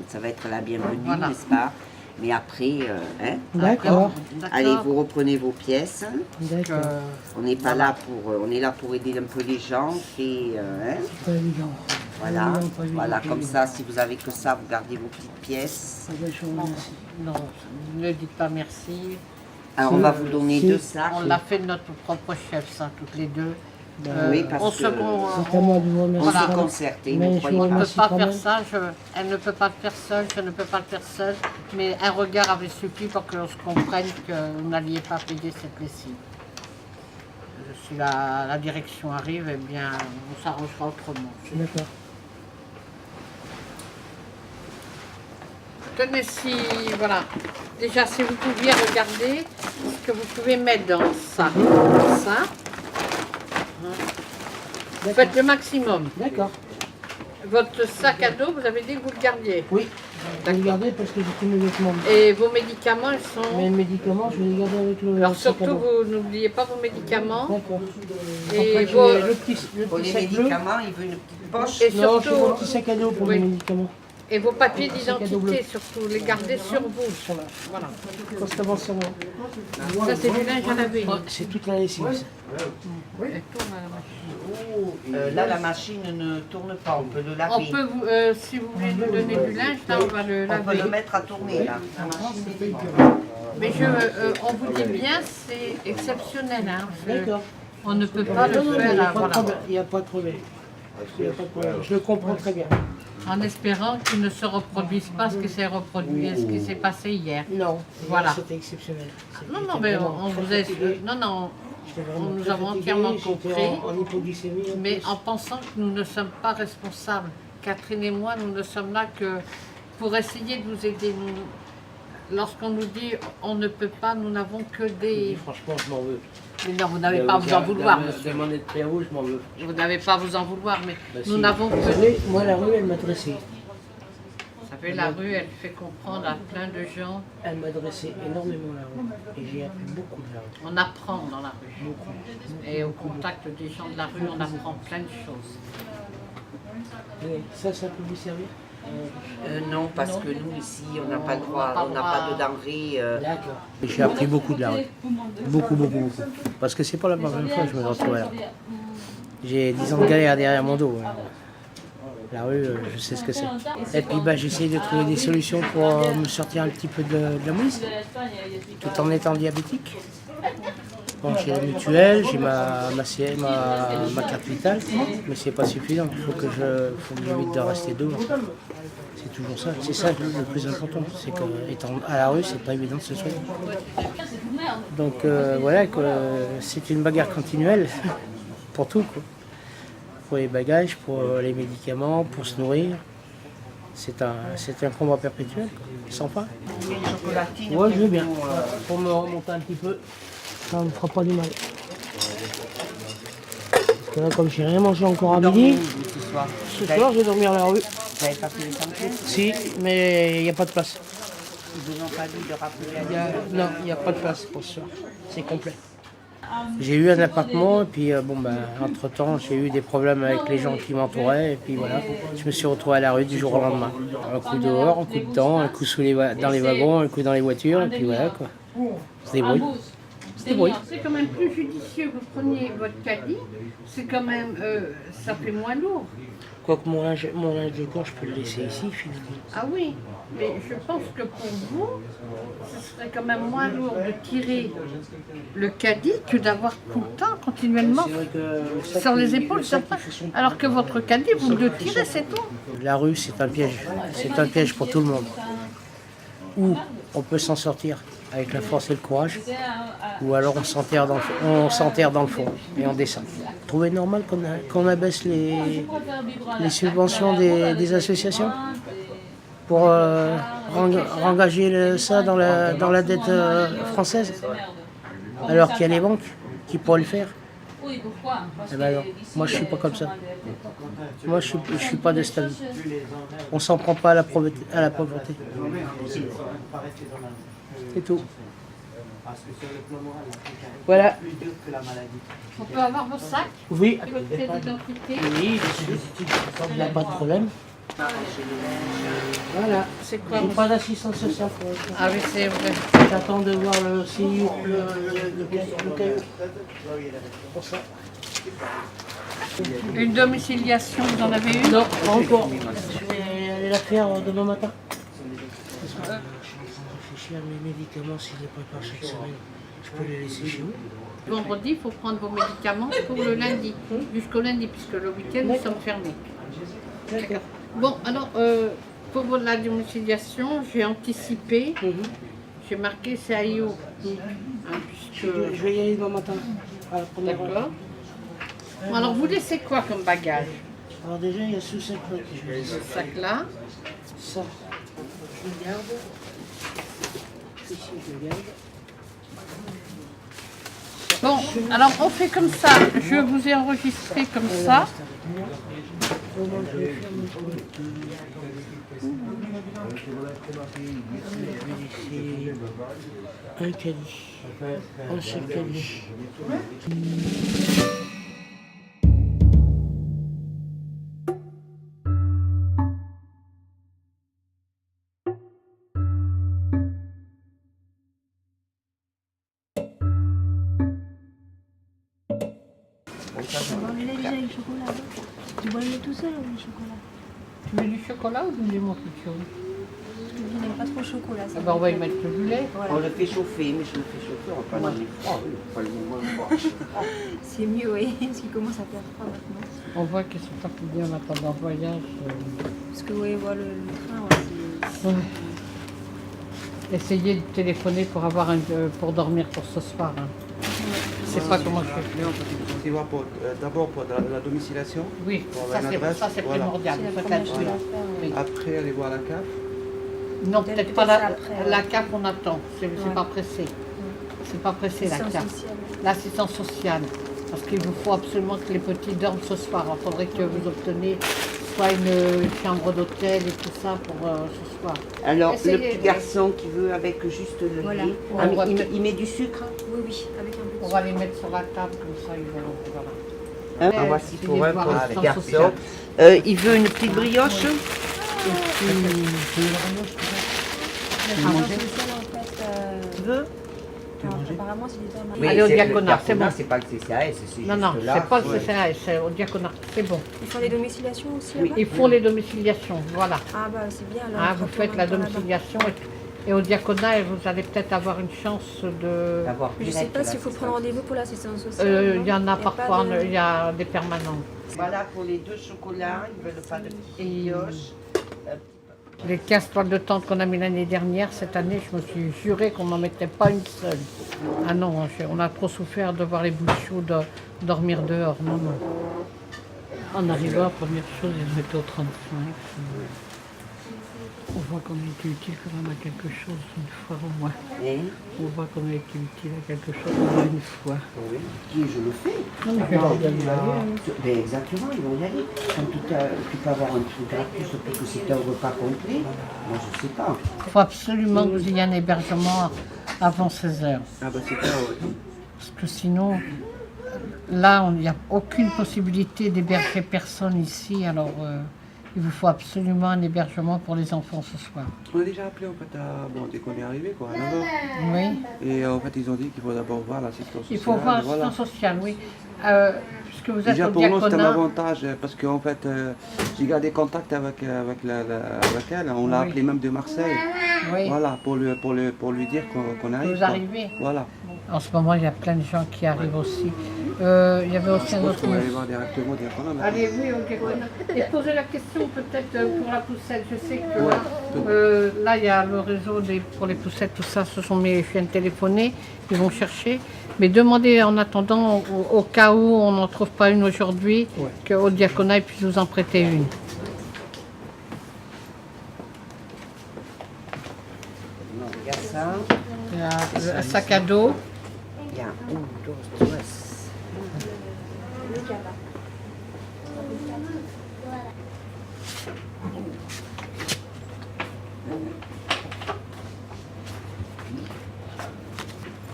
ça va être la bienvenue, Voilà. n'est-ce pas? Mais après, D'accord. Allez, vous reprenez vos pièces. D'accord. On n'est pas là on est là pour aider un peu les gens. Voilà, voilà, comme ça, si vous avez que ça, vous gardez vos petites pièces. Non, ne dites pas merci. Alors, on va vous donner 2 sacs. On l'a fait de notre propre chef, ça, toutes les deux. Oui, parce on que se, on, on se concerte. on ne peut pas faire ça, elle ne peut pas le faire seule, je ne peux pas le faire seule, mais un regard avait suffi pour que l'on se comprenne que vous n'alliez pas payer cette lessive. Si la direction arrive, eh bien, on s'arrangera autrement. D'accord. Tenez, si, voilà, déjà si vous pouviez regarder ce que vous pouvez mettre dans ça, faites le maximum. D'accord. Votre sac à dos, vous avez dit que vous le gardiez. Oui, je vais le garder parce que j'ai tous mes vêtements. Et vos médicaments, ils sont... Mes médicaments, je vais les garder avec le Alors sac à surtout, dos. vous n'oubliez pas vos médicaments. D'accord. Et Après, vos... j'ai le petit les sac bleu. médicaments, il veut une petite poche. Et Non, surtout, j'ai mon petit sac à dos pour oui. les médicaments. Et vos papiers sac à dos bleu. d'identité, surtout, les garder sur vous. Voilà. Constamment sur moi. Ça, c'est du linge à laver. C'est toute la lessive. Elle tourne à la machine. Là, la machine ne tourne pas, on peut le laver. On peut, si vous voulez nous donner du linge, là, on va le On peut laver. le mettre à tourner, là. Mais on vous dit bien, c'est exceptionnel. Hein. D'accord. On ne peut pas le faire. Là, voilà. Il n'y a pas de problème. Il n'y a pas de problème. Je le comprends très bien. En espérant qu'il ne se reproduise pas ce qui s'est reproduit, ce qui s'est passé hier. Non, Voilà. c'était exceptionnel. Non, non, mais on vous a... Non, nous avons entièrement compris, en hypoglycémie. mais en pensant que nous ne sommes pas responsables. Catherine et moi, nous ne sommes là que pour essayer de vous aider. Lorsqu'on nous dit on ne peut pas, nous n'avons que des... Franchement, je m'en veux. Mais non, vous n'avez pas à vous en vouloir, monsieur. Demander de prix à vous, je m'en veux. Vous n'avez pas à vous en vouloir, mais nous Si. n'avons Vous que... savez, moi, la rue, elle m'a dressé. Vous savez, la rue, elle fait comprendre à plein de gens. Elle m'a dressé énormément la rue. Et j'ai appris beaucoup de la rue. On apprend dans la rue. Beaucoup. Et au contact des gens de la rue, on apprend plein de choses. Et ça peut vous servir? Non, parce que nous, ici, on n'a pas le droit, on n'a pas de denrées. D'accord. J'ai appris beaucoup de la rue. Beaucoup. Parce que c'est pas la première fois que je me retrouve là. J'ai 10 ans de galère derrière mon dos. La rue, je sais ce que c'est. Et puis j'essaie de trouver des solutions pour me sortir un petit peu de la mouise, tout en étant diabétique. Bon, j'ai la mutuelle, j'ai ma carte vitale, mais c'est pas suffisant. Il faut que j'évite de rester dehors. C'est toujours ça. C'est ça le plus important. C'est qu'étant à la rue, c'est pas évident de se soigner. Donc voilà, c'est une bagarre continuelle pour tout, quoi. Pour les bagages, pour les médicaments, pour se nourrir. C'est un combat perpétuel, quoi, sans fin. Ouais, je veux bien. Pour me remonter un petit peu, ça ne me fera pas du mal. Parce que là, comme j'ai rien mangé encore à midi, ce soir, je vais dormir à la rue. Vous n'avez pas fait les pamphlets? Si, mais il n'y a pas de place. Ils vous ont pas dit de rappeler Non, il n'y a pas de place pour ce soir. C'est complet. J'ai eu un appartement et puis entre-temps j'ai eu des problèmes avec les gens qui m'entouraient et puis voilà, je me suis retrouvé à la rue du jour au lendemain. Un coup dehors, un coup dedans, un coup dans les wagons, un coup dans les voitures et puis voilà quoi. On se débrouille. C'est quand même plus judicieux que vous preniez votre caddie, c'est quand même, ça fait moins lourd. Quoique mon linge de corps, je peux le laisser ici finalement. Ah oui, mais je pense que pour vous, ce serait quand même moins lourd de tirer le caddie que d'avoir tout le temps, continuellement, sur les épaules. Alors que votre caddie, vous le tirez, c'est tout. La rue, c'est un piège. C'est un piège pour tout le monde. Ou on peut s'en sortir avec la force et le courage, ou alors on s'enterre dans le fond et on descend. Vous trouvez normal qu'on abaisse les subventions des associations pour rengager ça dans la dette française, alors qu'il y a les banques qui pourraient le faire? Eh ben non, moi je suis pas comme ça. Moi je suis pas de cette vie. On s'en prend pas à la pauvreté. C'est tout. Voilà. On peut avoir vos sacs? Oui. Avec votre pièce d'identité? Oui, il n'y a pas de problème. Voilà. C'est quoi? J'ai pas d'assistance sociale pour l'instant. Ah oui, c'est vrai. J'attends de voir le CIU, le caillou. Pour ça. Une domiciliation, vous en avez une? Non, pas encore. Je vais aller la faire demain matin. Je réfléchis à mes médicaments, si je les prépare chaque semaine. Je peux les laisser chez vous. Vendredi, il faut prendre vos médicaments pour le lundi, jusqu'au lundi, puisque le week-end, nous sommes fermés. D'accord. Bon, alors, pour la domiciliation, j'ai anticipé, j'ai marqué CAIO. Je vais y aller demain matin. D'accord. Alors, vous laissez quoi comme bagage? Alors déjà, il y a ce sac-là. Ce sac-là. Ça, je le garde. Ici, je le garde. Bon, alors on fait comme ça. Je vous ai enregistré comme ça. Un caddie. Un seul caddie. Tu bois le lait tout seul ou du chocolat? Tu mets du chocolat ou du lait mon pichon? Parce que je n'aime pas trop le chocolat. Ah ben on va y mettre du lait. Voilà. On le fait chauffer, mais je le fais chauffer, on va pas le froid, pas le moins froid. C'est mieux, oui, parce qu'il commence à faire froid maintenant. On voit qu'ils sont pas plus bien en attendant le voyage. Parce que oui, voilà, le train, ouais, c'est... Essayez de téléphoner pour avoir pour dormir pour ce soir. Hein. Je sais pas comment je fais. Mais on peut voir d'abord pour la domiciliation. Oui, ça c'est primordial. Oui. Après, aller voir la CAF. Non, peut-être pas la CAF, on attend. C'est pas pressé. C'est pas pressé la CAF. L'assistance sociale. Parce qu'il vous faut absolument que les petits dorment ce soir. Il faudrait que vous obteniez soit une chambre d'hôtel et tout ça pour ce soir. Alors, le petit garçon qui veut avec juste le lait, il met du sucre? Oui, oui, avec un peu de sucre. On va les mettre sur la table, comme ça ils vont... Voilà. Voici pour un petit garçon. Il veut une petite brioche? Tu veux? Apparemment, c'est des Allez au diaconat, c'est bon. C'est pas le CCAS, c'est Non, non, c'est pas le CCAS, c'est au diaconat, c'est bon. Ils font des domiciliations aussi? Oui, ils font les domiciliations, voilà. Ah bah c'est bien. Alors, Ah, vous faites la domiciliation Et au diaconat, vous allez peut-être avoir une chance de... Je ne sais pas s'il faut prendre rendez-vous pour l'assistance sociale. Il y en a pas parfois, de- il y a des permanents. Voilà pour les 2 chocolats, ils veulent pas de brioche. Les 15 toiles de tente qu'on a mis l'année dernière, cette année, je me suis juré qu'on n'en mettait pas une seule. Ah non, on a trop souffert de voir les bouches chaudes dormir dehors. Non, non. En arrivant, la première chose, ils étaient au 35. On voit qu'on a été utile quand même à quelque chose une fois au moins. On voit qu'on a été utile à quelque chose au moins une fois. Oui, qui je le fais. Non, mais je vais y aller. Ben exactement, ils vont y aller. Quand tu peux avoir un truc gratuit, surtout que c'est un repas complet. Moi, je sais pas. Il faut absolument que vous ayez un hébergement avant 16h. Ah bah c'est clair, oui. Parce que sinon, là, il n'y a aucune possibilité d'héberger personne ici. Alors, il vous faut absolument un hébergement pour les enfants ce soir. On a déjà appelé en fait dès qu'on est arrivé quoi, à 9h. Oui. Et en fait ils ont dit qu'il faut d'abord voir l'assistance sociale. Il faut voir voilà. l'assistance sociale, oui. Puisque vous êtes Déjà au pour nous c'est un diaconat. avantage parce qu'en fait j'ai gardé contact avec elle, on l'a Oui. appelé même de Marseille. Oui. Voilà, pour lui dire qu'on arrive. Vous quoi. arrivez. Voilà. En ce moment, il y a plein de gens qui arrivent aussi. Il y avait aussi Je un pense autre... qu'on va aller voir directement maintenant. Allez, oui, au diaconat. Et poser la question peut-être pour la poussette. Je sais que Ouais. là, il y a le réseau pour les poussettes, tout ça, ce sont mes chiens téléphonés, ils vont chercher. Mais demandez en attendant, au cas où on n'en trouve pas une aujourd'hui, qu'au diaconat, ils puissent vous en prêter une. Non, il y a ça. Il y a un sac à dos. Il y a 1, 2, 3.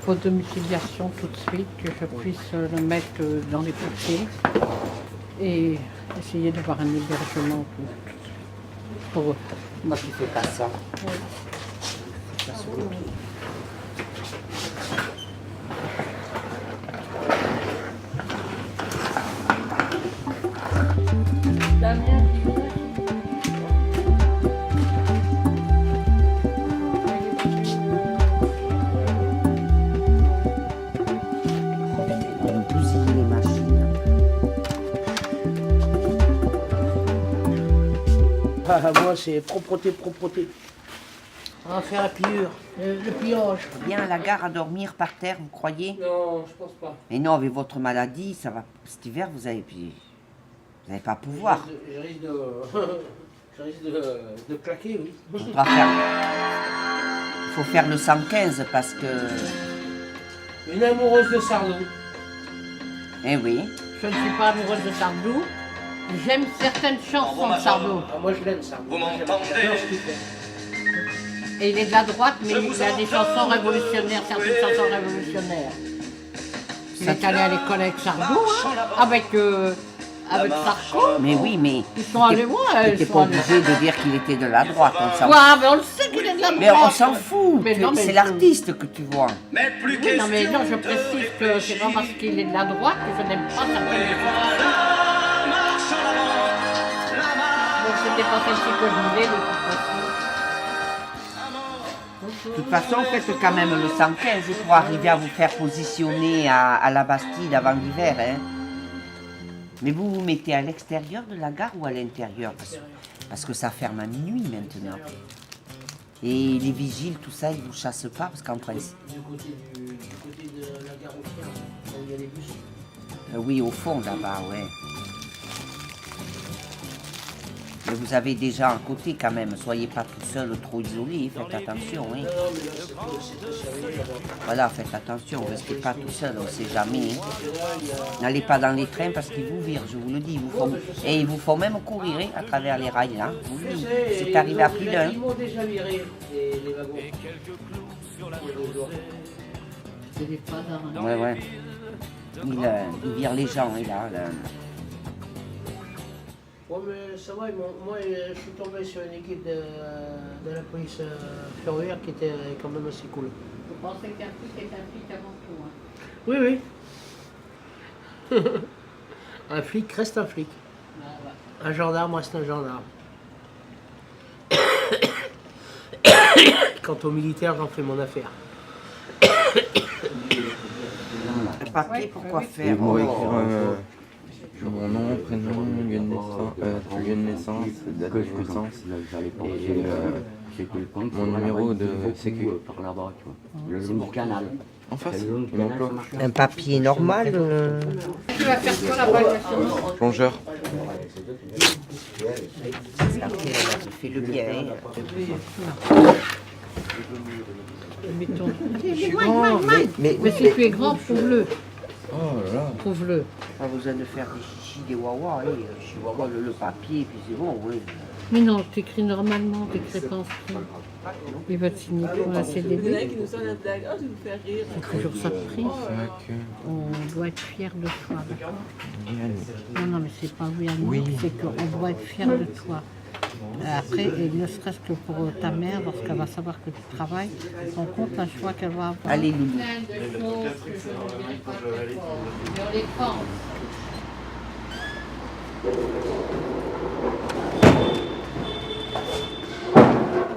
Faute de mutilation tout de suite, que je puisse le mettre dans les papiers et essayer d'avoir un hébergement pour Moi, je ne fais pas ça. Oui. C'est pas sur le pied. On bousille les machines. Ah, moi, c'est propreté, propreté. On va faire la pliure, le pliage. Bien à la gare à dormir par terre, vous croyez? Non, je pense pas. Mais non, avec votre maladie, ça va. Cet hiver, vous n'allez pas pouvoir. Je risque de, je risque de claquer, oui. Faudra faire. Il faut faire le 115 parce que. Une amoureuse de Sardou. Eh oui. Je ne suis pas amoureuse de Sardou. J'aime certaines chansons de Sardou. Ah, moi, je l'aime, Sardou. J'adore ce qu'il fait. Et il est de la droite, mais il a des chansons révolutionnaires, certaines chansons révolutionnaires. Il est allé à l'école avec Sardou, hein, avec Sarko. Mais oui, mais. Ils sont allés loin. Tu Ils n'étais sont pas allés- obligé de dire qu'il était de la droite. On s'en Ouais, mais on le sait qu'il est de la droite. Mais on s'en fout. Mais non, mais C'est je- l'artiste que tu vois. Oui, non, mais non, je précise que c'est pas parce qu'il est de la droite que je n'aime pas certaines chansons. Donc c'était pas celle-ci que je voulais, de toute façon. De toute façon, faites quand même le 115 pour arriver à vous faire positionner à la Bastide avant l'hiver. Hein. Mais vous vous mettez à l'extérieur de la gare ou à l'intérieur parce que ça ferme à minuit maintenant. Et les vigiles, tout ça, ils ne vous chassent pas parce qu'en principe. Du côté de la gare routière, là où il y a les bus. Oui, au fond là-bas, ouais. Mais vous avez déjà un côté quand même, soyez pas tout seul, trop isolé, faites attention. Hein. Non, mais là, c'est très sérieux là-bas. Voilà, faites attention, restez pas tout seul, on ne sait jamais. Hein. N'allez pas dans les trains parce qu'ils vous virent, je vous le dis. Et ils vous font même courir hein, à travers les rails là. Je vous le dis. C'est arrivé à plus d'un. Ils m'ont déjà viré, les wagons. C'est des padres. Ouais, ouais. Ils virent les gens, hein, là. Ouais, mais ça va, moi je suis tombé sur une équipe de la police ferroviaire qui était quand même assez cool. Vous pensez qu'un flic est un flic avant tout, hein? Oui, oui. Un flic reste un flic. Un gendarme reste un gendarme. quant aux militaires, j'en fais mon affaire. Un papier pour quoi Et faire? vous écrire mon nom, prénom, lieu de naissance, date de naissance et mon numéro de sécu. En face, il m'emploie. Un papier normal Tu vas faire quoi là-bas exactement? Plongeur. Ça fait le bien. Mettons. Mais si tu es grand, prouve-le. Oh là là. Prouve-le. Pas besoin de faire des chichis, des wawa. Je suis wawa le papier, puis c'est bon, oui. Mais non, t'écris normalement, t'écris pas en screen. Il va te signer pour un CDD. C'est toujours ça de prise. On doit être fier de toi, d'accord? Non, mais c'est pas oui à nous, c'est qu'on doit être fier de toi. Après, et ne serait-ce que pour ta mère, lorsqu'elle va savoir que tu travailles, on compte un choix qu'elle va avoir. Allez, Loulou. Plein de choses que je ne dirai pas très fort, mais on les pense.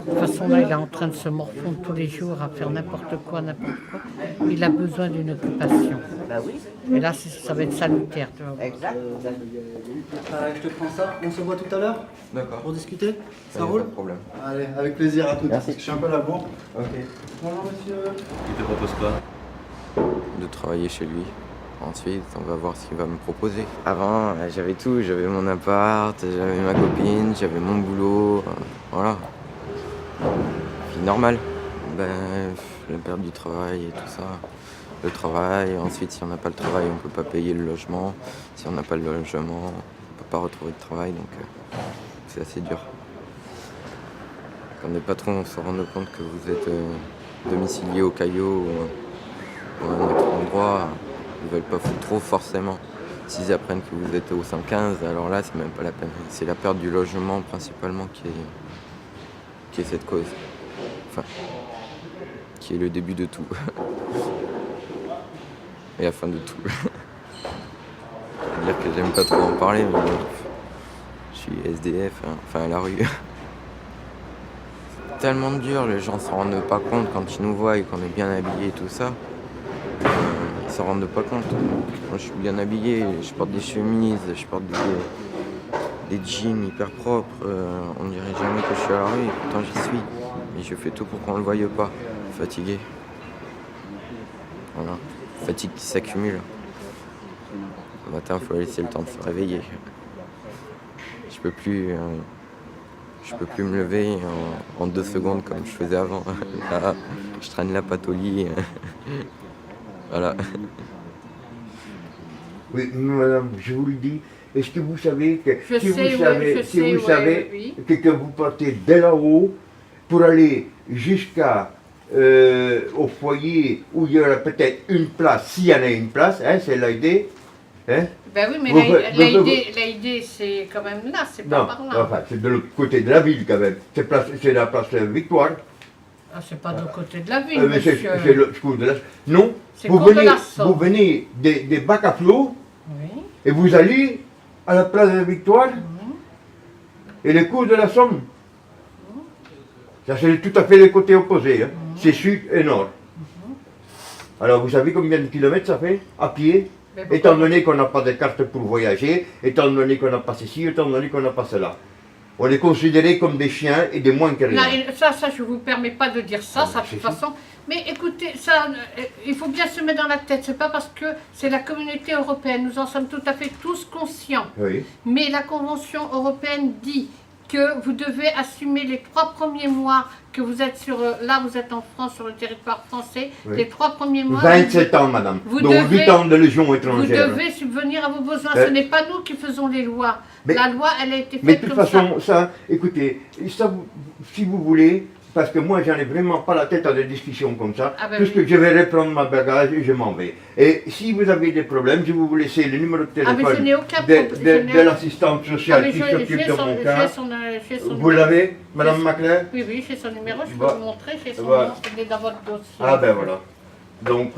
De toute façon, là, il est en train de se morfondre tous les jours à faire n'importe quoi. Il a besoin d'une occupation. Bah oui. Et là, ça va être salutaire. Tu vois. Exact. Je te prends ça, on se voit tout à l'heure. D'accord. Pour discuter. Ça Pas roule? de problème. Allez, avec plaisir à toutes. Merci. Je suis un peu à la bourre. Ok. Bonjour monsieur. Il te propose quoi? De travailler chez lui. Ensuite, on va voir ce qu'il va me proposer. Avant, j'avais tout. J'avais mon appart, j'avais ma copine, j'avais mon boulot. Voilà. Vie normale. La perte du travail et tout ça. Le travail, ensuite si on n'a pas le travail, on ne peut pas payer le logement. Si on n'a pas le logement, on ne peut pas retrouver de travail, donc c'est assez dur. Quand les patrons se rendent compte que vous êtes domicilié au Caillot ou à un autre endroit, ils ne veulent pas foutre trop forcément. S'ils apprennent que vous êtes au 115, alors là c'est même pas la peine. C'est la perte du logement principalement qui est cette cause. Enfin, qui est le début de tout. Et la fin de tout. C'est-à-dire que j'aime pas trop en parler, mais je suis SDF, enfin à la rue. C'est tellement dur, les gens s'en rendent pas compte quand ils nous voient et qu'on est bien habillés et tout ça. Ils s'en rendent pas compte. Moi je suis bien habillé, je porte des chemises, je porte des jeans hyper propres. On dirait jamais que je suis à la rue et pourtant j'y suis. Mais je fais tout pour qu'on le voie pas. Fatigué. Voilà. Fatigue qui s'accumule. Le matin, il faut laisser le temps de se réveiller. Je peux plus me lever en 2 secondes comme je faisais avant. Là, je traîne la patte au lit. Voilà. Oui, madame, je vous le dis. Est-ce que vous savez que Si vous savez que vous partez dès là-haut pour aller jusqu'à au foyer où il y aura peut-être une place, s'il y en a une place, hein, c'est l'idée. Hein? Ben oui, mais l'idée c'est quand même là, c'est pas par là. Enfin, c'est de l'autre côté de la ville quand même. C'est la place Victoire. Ah, c'est pas de l'autre côté de la ville, Mais monsieur. c'est le cours de la... Non, vous venez des bacs à flot et vous allez à la place de Victoire et les cours de la Somme. Ça, c'est tout à fait les côtés opposés. Hein. C'est sud et nord. Alors, vous savez combien de kilomètres ça fait à pied? Étant donné qu'on n'a pas de carte pour voyager, étant donné qu'on n'a pas ceci, étant donné qu'on n'a pas cela. On est considérés comme des chiens et des moins que rien. Ça, je ne vous permets pas de dire ça, de toute façon. Mais écoutez, ça, il faut bien se mettre dans la tête. C'est pas parce que c'est la communauté européenne. Nous en sommes tout à fait tous conscients. Oui. Mais la Convention européenne dit que vous devez assumer les 3 premiers mois que vous êtes là vous êtes en France, sur le territoire français, les 3 premiers mois... 27 ans, madame, donc 8 ans de légion étrangère. Vous devez subvenir à vos besoins, ce n'est pas nous qui faisons les lois. La loi, elle a été faite mais de toute comme façon, ça, écoutez, ça, si vous voulez, parce que moi, j'en ai vraiment pas la tête à des discussions comme ça, puisque je vais reprendre ma bagage et je m'en vais. Et si vous avez des problèmes, je vais vous laisser le numéro de téléphone de l'assistante sociale qui s'occupe de mon cas. Vous l'avez, madame Macler? Oui, j'ai son numéro, je peux vous montrer, j'ai son nom, c'est dans votre dossier. Ah ben voilà. Donc,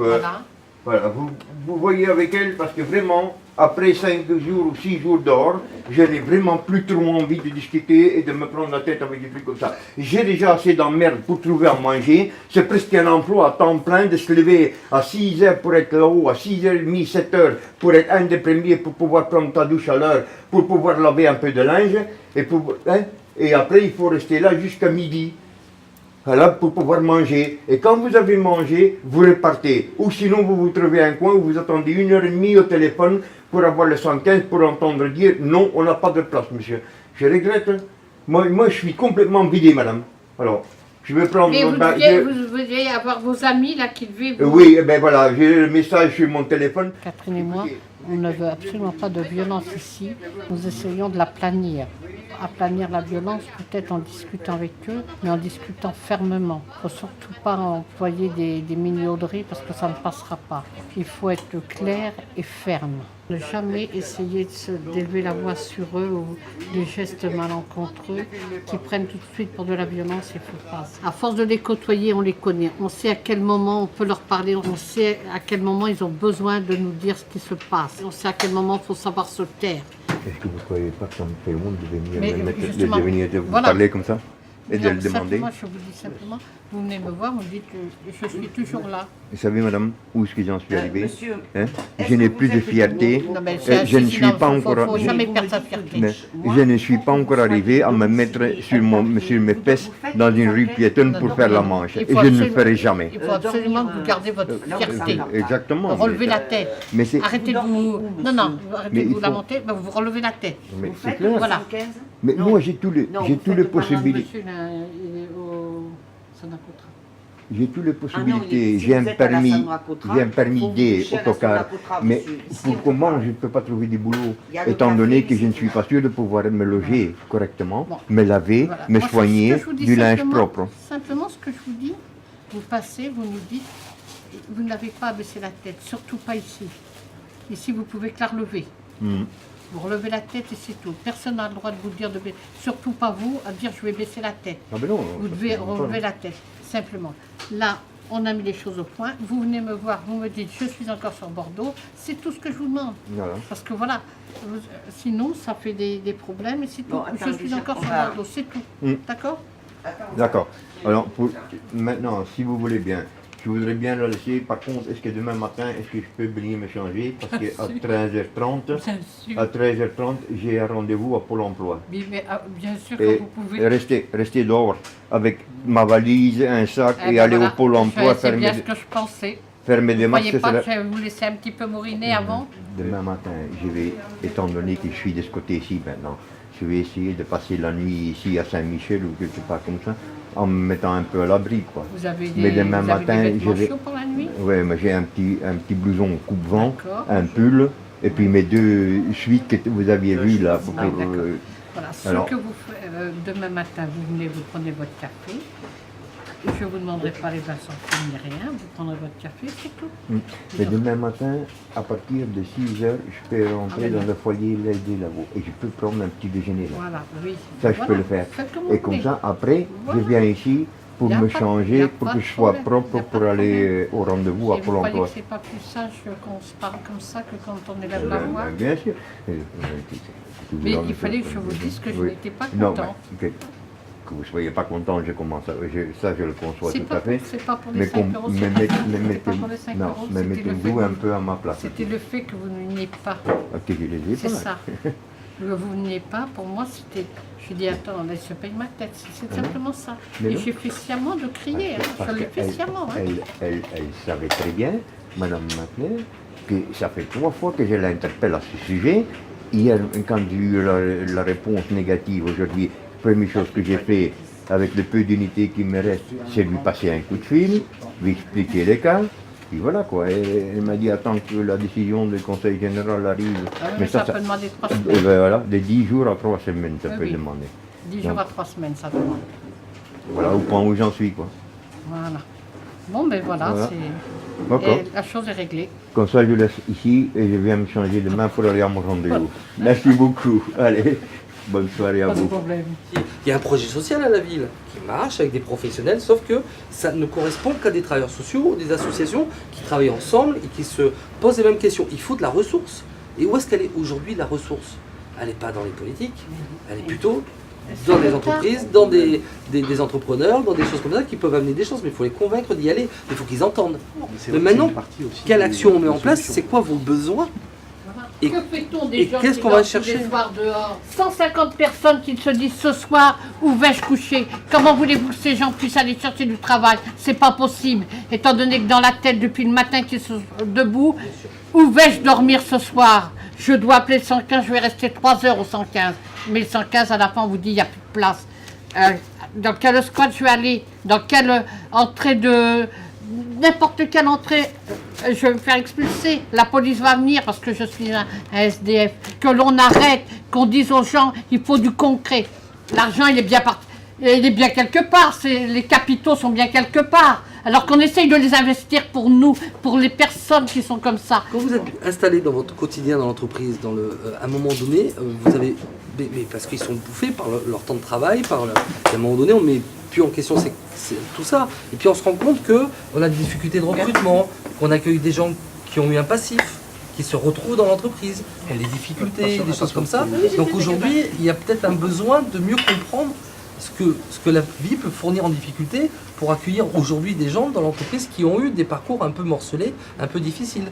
voilà, vous voyez avec elle, parce que vraiment, après 5 jours ou 6 jours dehors, je n'ai vraiment plus trop envie de discuter et de me prendre la tête avec des trucs comme ça. J'ai déjà assez d'emmerde pour trouver à manger. C'est presque un emploi à temps plein de se lever à 6 heures pour être là-haut, à 6h30, 7 heures pour être un des premiers, pour pouvoir prendre ta douche à l'heure, pour pouvoir laver un peu de linge. Et après, il faut rester là jusqu'à midi. Voilà, pour pouvoir manger. Et quand vous avez mangé, vous repartez. Ou sinon, vous vous trouvez un coin où vous attendez 1h30 au téléphone pour avoir le 115 pour entendre dire non, on n'a pas de place, monsieur. Je regrette. Hein. Moi, je suis complètement vidé, madame. Alors, je vais prendre... Mais vous deviez avoir vos amis là qui vivent... Oui, ben voilà, j'ai le message sur mon téléphone. Catherine et moi, on ne veut absolument pas de violence ici. Nous essayons de la planir. Aplanir la violence, peut-être en discutant avec eux, mais en discutant fermement. Il ne faut surtout pas employer des minauderies parce que ça ne passera pas. Il faut être clair et ferme. Ne jamais essayer d'élever la voix sur eux ou des gestes malencontreux qui prennent tout de suite pour de la violence, il faut pas. À force de les côtoyer, on les connaît. On sait à quel moment on peut leur parler, on sait à quel moment ils ont besoin de nous dire ce qui se passe. On sait à quel moment il faut savoir se taire. Est-ce que vous ne croyez pas que ça me fait honte de venir vous parler comme ça et de non, le demander? Je vous dis simplement, vous venez me voir, vous me dites que je suis toujours là. Vous savez, madame, où est-ce que j'en suis arrivé hein? Je n'ai plus de fierté. Je ne suis pas encore. Je ne suis pas encore arrivé à me mettre sur mes fesses dans une rue piétonne pour faire la manche. Et je ne le ferai jamais. Il faut absolument que vous gardez votre fierté. Exactement. Relevez la tête. Arrêtez de vous. Non, arrêtez de vous lamenter, mais vous relevez la tête. Mais c'est clair. Voilà. Mais moi, j'ai toutes les possibilités. J'ai toutes les possibilités. J'ai un permis D, autocar. Mais pour comment je ne peux pas trouver du boulot, étant donné que je ne suis pas sûr de pouvoir me loger correctement, me laver, me soigner, du linge propre. Simplement, ce que je vous dis, vous passez, vous nous dites, vous n'avez pas à baisser la tête, surtout pas ici. Ici, vous pouvez que la relever. Vous relevez la tête et c'est tout. Personne n'a le droit de vous dire, surtout pas vous, à dire je vais baisser la tête. Ah ben non, vous devez relever la tête, simplement. Là, on a mis les choses au point. Vous venez me voir, vous me dites je suis encore sur Bordeaux. C'est tout ce que je vous demande. Voilà. Parce que voilà, sinon ça fait des problèmes et c'est tout. Je suis encore sur Bordeaux, c'est tout. D'accord? D'accord. Alors, maintenant, si vous voulez bien, je voudrais bien le laisser. Par contre, est-ce que demain matin, est-ce que je peux venir me changer? Parce qu'à 13h30, j'ai un rendez-vous à Pôle emploi. Mais bien sûr que vous pouvez. Rester dehors avec ma valise, un sac et aller au Pôle emploi. C'est bien ce que je pensais. Fermer des marches. Vous ne croyez pas que je vais vous laisser un petit peu mouriner avant? Demain matin, je vais, étant donné que je suis de ce côté-ci maintenant, je vais essayer de passer la nuit ici à Saint-Michel ou quelque part comme ça, en me mettant un peu à l'abri, quoi. Vous avez Mais demain matin, je vais. Pour la nuit? Oui, mais j'ai un petit blouson coupe-vent, un pull, et puis mes 2 suites que vous aviez vues là. Voilà, ce que vous faites demain matin, vous venez, vous prenez votre café. Je ne vous demanderai pas les bassins ni rien, vous prendrez votre café, c'est tout. Mais demain matin, à partir de 6 heures, je peux rentrer dans le foyer l'aider là-haut et je peux prendre un petit déjeuner là. Voilà, oui. Ça, je peux le faire. Et comme ça, après, je viens ici pour me changer, pour que je sois propre pour aller au rendez-vous à Pôle emploi. Vous croyez que c'est pas plus sage qu'on se parle comme ça que quand on élève la voix? Bien sûr. Mais il fallait que je vous dise que je n'étais pas content. Que vous ne soyez pas content, je commence ça je le conçois tout à fait. C'est pas pour les 5 euros, mais mettez-vous un peu à ma place. C'était le fait que vous ne veniez pas. Que je les ai pas. C'est ça. Que vous ne veniez pas, pour moi, c'était... Je dis, attends, là, je paye ma tête. C'est simplement ça. Et j'ai fait sciemment de crier. Je l'ai fait sciemment. Elle savait très bien, Madame Macler, que ça fait 3 fois que je l'interpelle à ce sujet. Hier, quand j'ai eu la réponse négative aujourd'hui, première chose que j'ai fait avec le peu d'unité qui me reste, c'est lui passer un coup de fil, lui expliquer les cas, puis voilà quoi. Et elle m'a dit attends que la décision du conseil général arrive. Mais ça peut demander 3 semaines. Voilà, de 10 jours à 3 semaines, ça peut demander. 10 jours à 3 semaines, ça demande. Voilà au point où j'en suis quoi. Voilà. Bon ben voilà. C'est... la chose est réglée. Comme ça je laisse ici et je viens me changer demain pour aller à mon rendez-vous. Merci beaucoup. Allez. Bonne soirée à vous. Il y a un projet social à la ville qui marche avec des professionnels, sauf que ça ne correspond qu'à des travailleurs sociaux, des associations qui travaillent ensemble et qui se posent les mêmes questions. Il faut de la ressource. Et où est-ce qu'elle est aujourd'hui la ressource? Elle n'est pas dans les politiques, elle est plutôt dans des entreprises, dans des entrepreneurs, dans des choses comme ça qui peuvent amener des choses, mais il faut les convaincre d'y aller, il faut qu'ils entendent. Mais maintenant, quelle action on met en place? C'est quoi vos besoins? Et que fait-on des gens qu'est-ce qui qu'on va dorment chercher tous les soirs dehors? 150 personnes qui se disent ce soir où vais-je coucher? Comment voulez-vous que ces gens puissent aller chercher du travail? C'est pas possible, étant donné que dans la tête depuis le matin qu'ils sont debout, où vais-je dormir ce soir? Je dois appeler le 115, je vais rester 3 heures au 115. Mais le 115 à la fin on vous dit il n'y a plus de place. Dans quel squat je vais aller? Dans quelle entrée de... N'importe quelle entrée, je vais me faire expulser. La police va venir parce que je suis un SDF. Que l'on arrête, qu'on dise aux gens, il faut du concret. L'argent, il est bien parti. Il est bien quelque part. Les capitaux sont bien quelque part. Alors qu'on essaye de les investir pour nous, pour les personnes qui sont comme ça. Quand vous êtes installé dans votre quotidien dans l'entreprise, à un moment donné, vous avez... Mais parce qu'ils sont bouffés par leur temps de travail, à un moment donné, on met plus en question c'est tout ça. Et puis on se rend compte qu'on a des difficultés de recrutement, qu'on accueille des gens qui ont eu un passif, qui se retrouvent dans l'entreprise, qui ont des difficultés, des choses comme ça. Donc aujourd'hui, il y a peut-être un besoin de mieux comprendre ce que la vie peut fournir en difficulté pour accueillir aujourd'hui des gens dans l'entreprise qui ont eu des parcours un peu morcelés, un peu difficiles.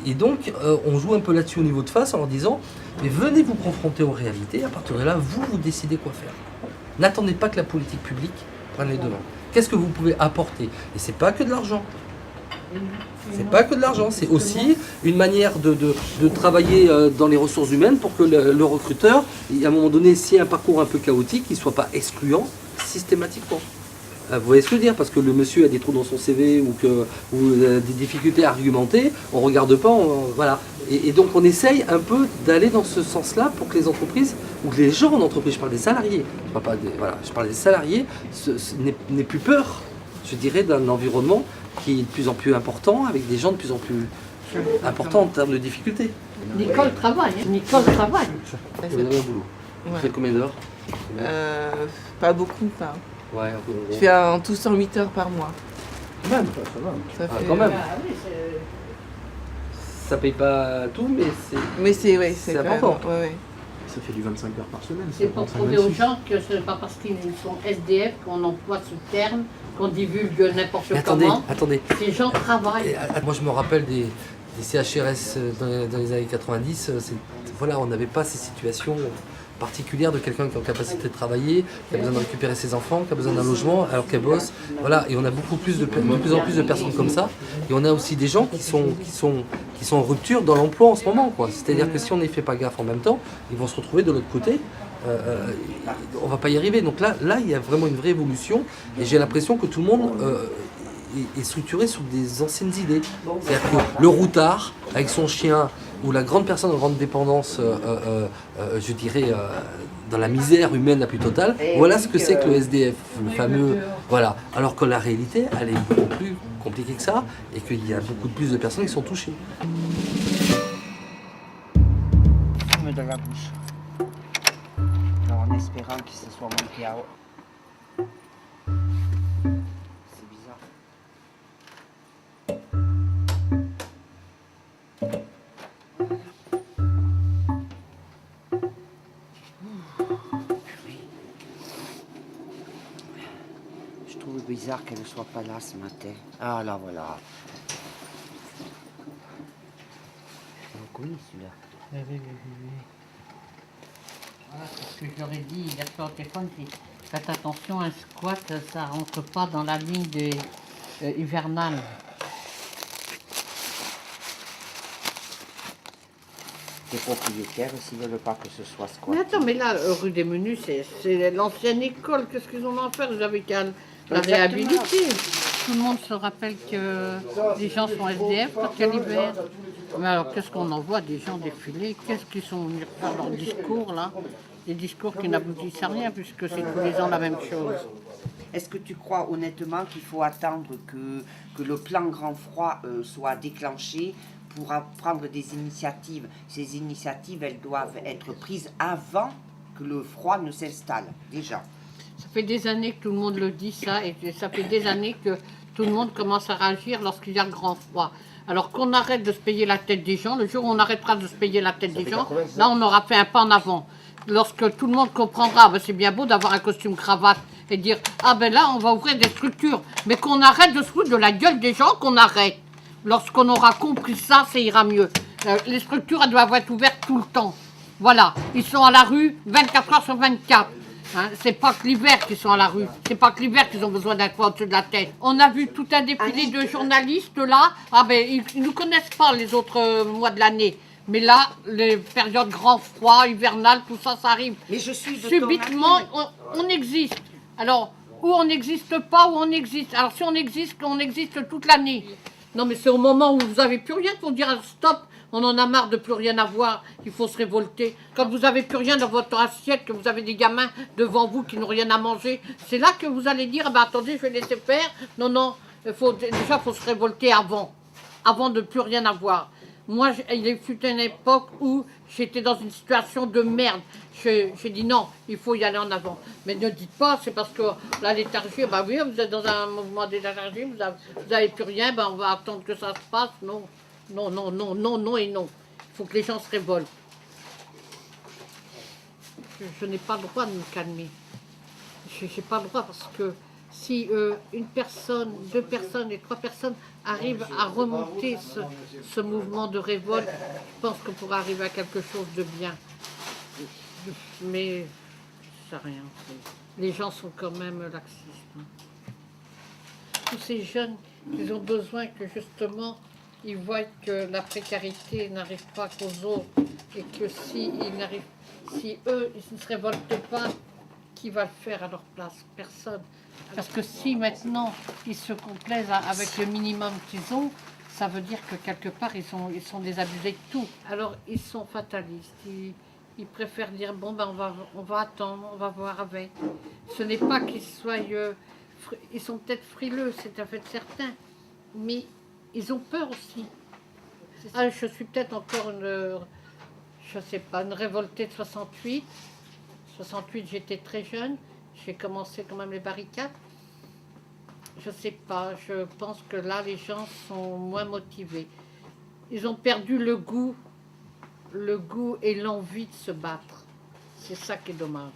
Et donc, on joue un peu là-dessus au niveau de face en leur disant mais venez vous confronter aux réalités, à partir de là, vous décidez quoi faire. N'attendez pas que la politique publique prenne les devants. Qu'est-ce que vous pouvez apporter? Et c'est pas que de l'argent. C'est pas que de l'argent, c'est aussi une manière de travailler dans les ressources humaines pour que le recruteur, à un moment donné, s'il y a un parcours un peu chaotique, il ne soit pas excluant systématiquement. Vous voyez ce que je veux dire? Parce que le monsieur a des trous dans son CV ou des difficultés à argumenter, on ne regarde pas, voilà. Et donc on essaye un peu d'aller dans ce sens-là pour que les entreprises, ou que les gens en entreprise, je parle des salariés, je parle des salariés, n'aient plus peur, je dirais, d'un environnement qui est de plus en plus important, avec des gens de plus en plus importants en termes de difficultés. Nicole travaille, hein. Nicole travaille. Vous avez un boulot. Vous faites combien d'heures? Pas beaucoup, enfin. Ouais, je fais en tout 108 heures par mois. Quand même, ça fait... quand même. Ça paye pas tout, mais c'est important. Ouais. Ça fait du 25 heures par semaine. C'est pour prouver aux gens que ce n'est pas parce qu'ils sont SDF qu'on emploie ce terme, qu'on divulgue n'importe comment. Attendez. Ces gens travaillent. Moi, je me rappelle des CHRS dans les années 90. Voilà, on n'avait pas ces situations particulière de quelqu'un qui est en capacité de travailler, qui a besoin de récupérer ses enfants, qui a besoin d'un logement alors qu'elle bosse. Voilà, et on a de plus en plus de personnes comme ça. Et on a aussi des gens qui sont en rupture dans l'emploi en ce moment, quoi. C'est-à-dire que si on n'y fait pas gaffe en même temps, ils vont se retrouver de l'autre côté. On va pas y arriver. Donc là, il y a vraiment une vraie évolution. Et j'ai l'impression que tout le monde est structuré sur des anciennes idées. C'est-à-dire que le routard, avec son chien, ou la grande personne en grande dépendance, je dirais, dans la misère humaine la plus totale, voilà ce que c'est que le SDF, le fameux... Voilà. Alors que la réalité, elle est beaucoup plus compliquée que ça, et qu'il y a beaucoup plus de personnes qui sont touchées. Fume de la bouche. Alors, en espérant qu'il se soit manqué à... C'est bizarre. Je trouve bizarre qu'elle ne soit pas là ce matin. Ah là voilà. Vous connaissez celui-là? Oui. Voilà ce que j'aurais dit hier soir au téléphone, faites attention, un squat, ça rentre pas dans la ligne hivernale. Les propriétaires s'ils ne veulent pas que ce soit squat. Mais attends, mais là, rue des Menus, c'est l'ancienne école, qu'est-ce qu'ils ont à faire? Ils avaient qu'à la réhabiliter. Tout le monde se rappelle que les gens sont SDF quand il y a l'hiver. Mais alors, qu'est-ce qu'on en voit des gens défiler? Qu'est-ce qu'ils sont venus faire leur discours, là? Des discours qui n'aboutissent à rien, puisque c'est tous les ans la même chose. Est-ce que tu crois honnêtement qu'il faut attendre que le plan grand froid soit déclenché pour prendre des initiatives? Ces initiatives, elles doivent être prises avant que le froid ne s'installe, déjà. Ça fait des années que tout le monde le dit, ça, et ça fait des années que tout le monde commence à réagir lorsqu'il y a le grand froid. Alors qu'on arrête de se payer la tête des gens, le jour où on arrêtera de se payer la tête des gens, là on aura fait un pas en avant. Lorsque tout le monde comprendra, ben c'est bien beau d'avoir un costume cravate et dire ah ben là on va ouvrir des structures, mais qu'on arrête de se foutre de la gueule des gens, qu'on arrête. Lorsqu'on aura compris ça, ça ira mieux. Les structures elles doivent être ouvertes tout le temps. Voilà, ils sont à la rue 24 heures sur 24. Hein, c'est pas que l'hiver qu'ils sont à la rue, c'est pas que l'hiver qu'ils ont besoin d'un toit au-dessus de la tête. On a vu tout un défilé de journalistes là, ah ben ils ne connaissent pas les autres mois de l'année. Mais là, les périodes grand froid, hivernales, tout ça, ça arrive. Mais je suis de subitement, on existe. Alors, ou on n'existe pas, ou on existe. Alors si on existe toute l'année. Non mais c'est au moment où vous n'avez plus rien pour dire stop. On en a marre de plus rien avoir, il faut se révolter. Quand vous n'avez plus rien dans votre assiette, que vous avez des gamins devant vous qui n'ont rien à manger, c'est là que vous allez dire, bah, attendez, je vais laisser faire. Non, déjà, il faut se révolter avant de plus rien avoir. Moi, il fut une époque où j'étais dans une situation de merde. J'ai dit non, il faut y aller en avant. Mais ne dites pas, c'est parce que la léthargie, bah oui, vous êtes dans un mouvement de léthargie, vous n'avez plus rien, bah, on va attendre que ça se passe. Non. Non et non. Il faut que les gens se révoltent. Je n'ai pas le droit de me calmer. Je n'ai pas le droit parce que si une personne, 2 personnes et 3 personnes arrivent à remonter ce mouvement de révolte, je pense qu'on pourra arriver à quelque chose de bien. Mais ça rien. Les gens sont quand même laxistes. Tous ces jeunes, ils ont besoin que justement ils voient que la précarité n'arrive pas qu'aux autres et que si eux, ils ne se révoltent pas, qui va le faire à leur place? Personne. Parce que si maintenant ils se complaisent avec le minimum qu'ils ont, ça veut dire que quelque part ils sont désabusés de tout. Alors ils sont fatalistes. Ils préfèrent dire bon ben on va attendre, on va voir avec. Ce n'est pas qu'ils soient, ils sont peut-être frileux, c'est un fait certain, mais ils ont peur aussi. Ah, je suis peut-être encore une révoltée de 68. 68, j'étais très jeune. J'ai commencé quand même les barricades. Je sais pas, je pense que là, les gens sont moins motivés. Ils ont perdu le goût et l'envie de se battre. C'est ça qui est dommage.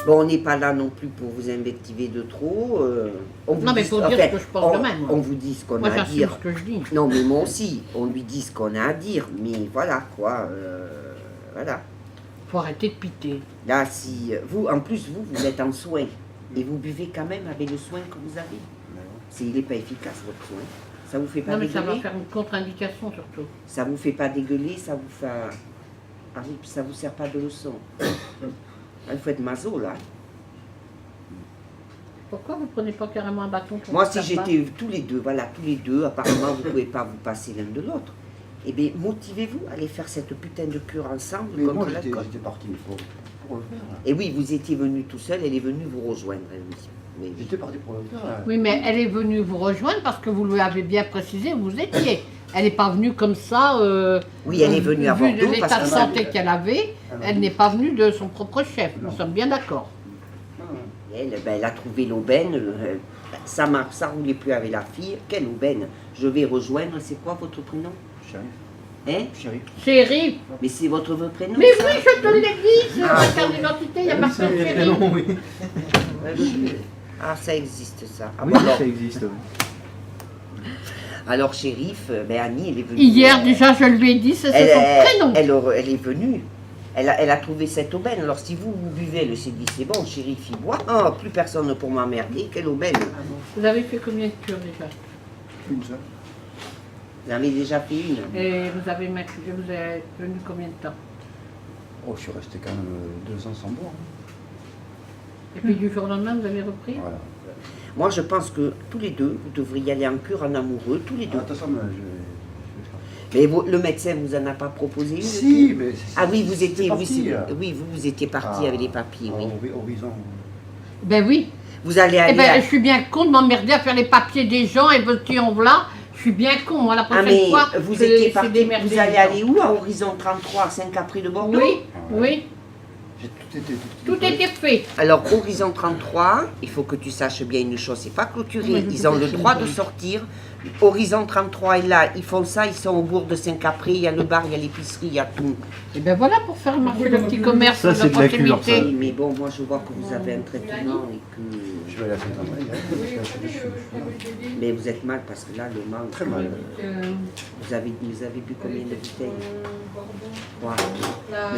Bon, on n'est pas là non plus pour vous invectiver de trop. Non, mais il faut dire ce que je pense de même. On vous dit ce qu'on a à dire. Moi, ce que je dis. Non, mais moi aussi, on lui dit ce qu'on a à dire. Mais voilà, quoi. Voilà. Il faut arrêter de piter. Là, si vous, en plus, vous êtes en soin. Et vous buvez quand même avec le soin que vous avez. Il n'est pas efficace, votre soin. Ça vous fait pas dégueuler? Non, mais ça va faire une contre-indication, surtout. Ça vous fait pas dégueuler, ça vous fait... Ah oui, ça vous sert pas de leçon. Il faut être maso, là. Pourquoi vous ne prenez pas carrément un bâton? Moi, si j'étais tous les deux, apparemment, vous ne pouvez pas vous passer l'un de l'autre. Eh bien, motivez-vous à aller faire cette putain de cure ensemble. Mais moi, j'étais parti pour le faire. Là. Et oui, vous étiez venu tout seul, elle est venue vous rejoindre, elle, oui. J'étais parti pour le faire. Là. Oui, mais elle est venue vous rejoindre parce que vous lui avez bien précisé où vous étiez. Elle n'est pas venue comme ça. Oui, elle est venue à Bordeaux. Vu l'état de santé qu'elle avait, elle n'est pas venue de son propre chef. Nous sommes bien d'accord. Elle a trouvé l'aubaine. Ça roulait plus avec la fille. Quelle aubaine? Je vais rejoindre. C'est quoi votre prénom? Chérif. Hein? Chérif. Chérif. Mais c'est votre prénom? Mais ça? Oui, je te l'ai dit. C'est la carte d'identité. Il y a marqué Chérif. Oui. Ah, ça existe, ça. Ah, oui, ça existe, oui. Alors, Chérif, Annie, elle est venue... Hier, déjà, je lui ai dit, c'est son prénom. Elle est venue. Elle a trouvé cette aubaine. Alors, si vous buvez, elle s'est dit, c'est bon, Chérif, il boit. Oh, plus personne pour m'emmerder. Quelle aubaine. Vous avez fait combien de cures, déjà? Une seule. Vous en avez déjà fait une. Et vous êtes venu combien de temps? Oh, je suis resté quand même 2 ans sans boire. Et puis, du jour au lendemain, vous avez repris? Voilà. Moi, je pense que tous les deux, vous devriez aller en cure en amoureux, tous les deux. Attention, mais le médecin vous en a pas proposé une? Si, mais... Ah oui, vous étiez parti, vous étiez parti avec les papiers, oui. Horizon. Ben oui. Vous allez aller... je suis bien con de m'emmerder à faire les papiers des gens et petit en voilà. Je suis bien con, moi, la Ah prochaine mais fois, vous c'est- étiez c'est parti, des merveilles. vous allez aller où à Horizon 33, 5 de Bordeaux? Oui, oui. Tout était fait. Alors, Horizon 33, il faut que tu saches bien une chose, c'est pas clôturé. Ils ont le droit de sortir. Horizon 33 est là, ils font ça, ils sont au bourg de Saint-Capri, il y a le bar, il y a l'épicerie, il y a tout. Et bien voilà pour faire marcher le petit commerce Ça, de c'est de la culture, proximité. ça. Mais bon, moi je vois que vous avez un traitement et que... Je vais aller à Saint-André. Mais vous êtes mal parce que là, le manque... Très mal. Vous avez bu combien de bouteilles? 3.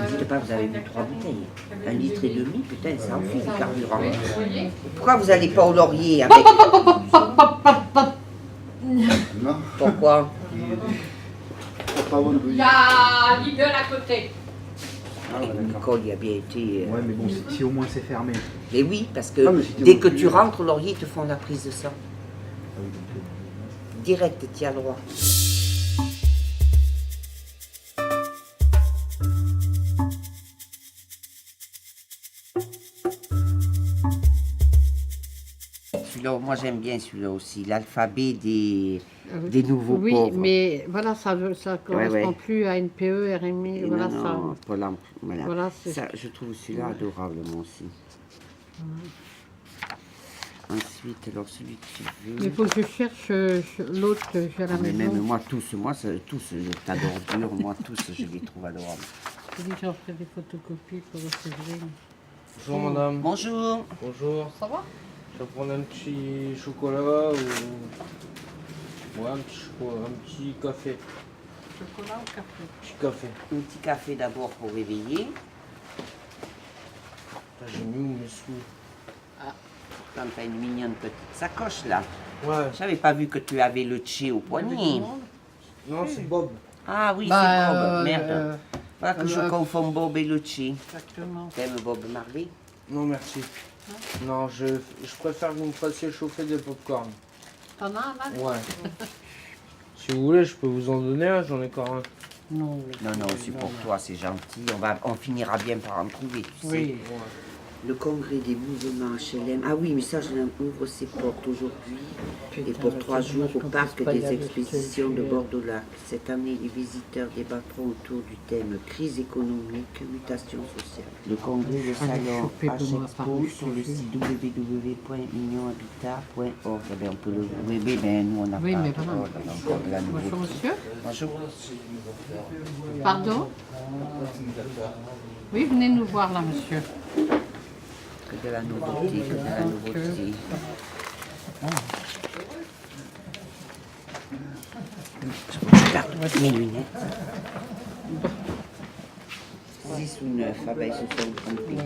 Ne dites pas, vous avez bu 3 bouteilles. 1,5 litre, putain, ça en fait du carburant. Pourquoi vous n'allez pas au Laurier avec... Non. Pourquoi? Il y a Lidl à côté. Nicole, il a bien été... Ouais, mais bon, si au moins c'est fermé. Mais oui, parce que Ah, mais si t'es dès au que Laurier. tu rentres, Laurier te font la prise de sang. Direct, tu as le droit. Celui-là, moi j'aime bien celui-là aussi, l'alphabet des nouveaux Oui, pauvres. mais voilà, ça ne correspond ouais. plus à NPE, RMI, Et voilà non, ça. non, voilà, voilà. Voilà, c'est- Ça, je trouve celui-là adorable, moi aussi. Ensuite, alors celui que tu veux... Il faut que je cherche l'autre que j'ai à la Mais maison. même moi, tous, les tas d'ordures, moi, tous, je les trouve adorables. J'ai dit que j'en ferai des photocopies pour recevoir. Bonjour madame. Bonjour. Bonjour. Ça va? Je vais prendre un petit chocolat ou ouais, un petit café. Chocolat ou café? Petit café. Un petit café d'abord pour réveiller. Putain, j'ai mis où mes sous? Quand t'as une mignonne petite sacoche là. Ouais. J'avais pas vu que tu avais le tché au poignet. Non, c'est Bob. Ah oui, Bah, c'est Bob. Merde. Voilà que je euh, confonds Bob et le tché. Exactement. T'aimes Bob Marley? Non, merci. Non, je préfère que vous me fassiez chauffer des pop-corn. T'en as un là? Ouais. Si vous voulez, je peux vous en donner un, j'en ai encore un. Non. Non, non, c'est pour toi, c'est gentil. On finira bien par en trouver, tu sais. Oui. Le congrès des mouvements HLM. Ah oui, mais ça, je ouvre ses portes aujourd'hui. Et pour 3 jours au parc des expositions de Bordeaux-Lac. Cette année, les visiteurs débattront autour du thème crise économique, mutation sociale. Le congrès de salon H-Expo sur le site www.unionhabitat.org. Eh bien, on peut le... Oui, mais nous, on n'a Oui, pas mais voilà. encore de la nouveauté. Bonjour monsieur. Bonjour. Pardon? Oui, venez nous voir là monsieur. Que de la nouveauté, que de la nouveauté. Je garde mes lunettes. 10 ou 9, ah ben ils se sont trompés.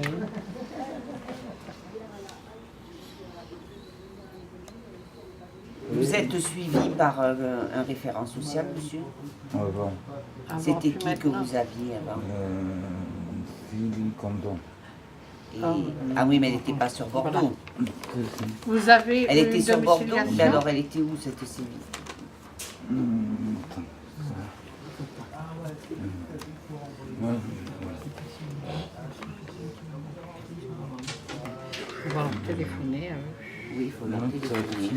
Vous êtes suivi par un référent social, monsieur? Avant. C'était qui que vous aviez avant? Sylvie Condon. Ah oui, mais elle n'était pas sur Bordeaux. Vous avez Elle une était sur Bordeaux, domiciliation? mais alors elle était où cette Sylvie? On va leur téléphoner à eux. Oui, il faut leur téléphoner.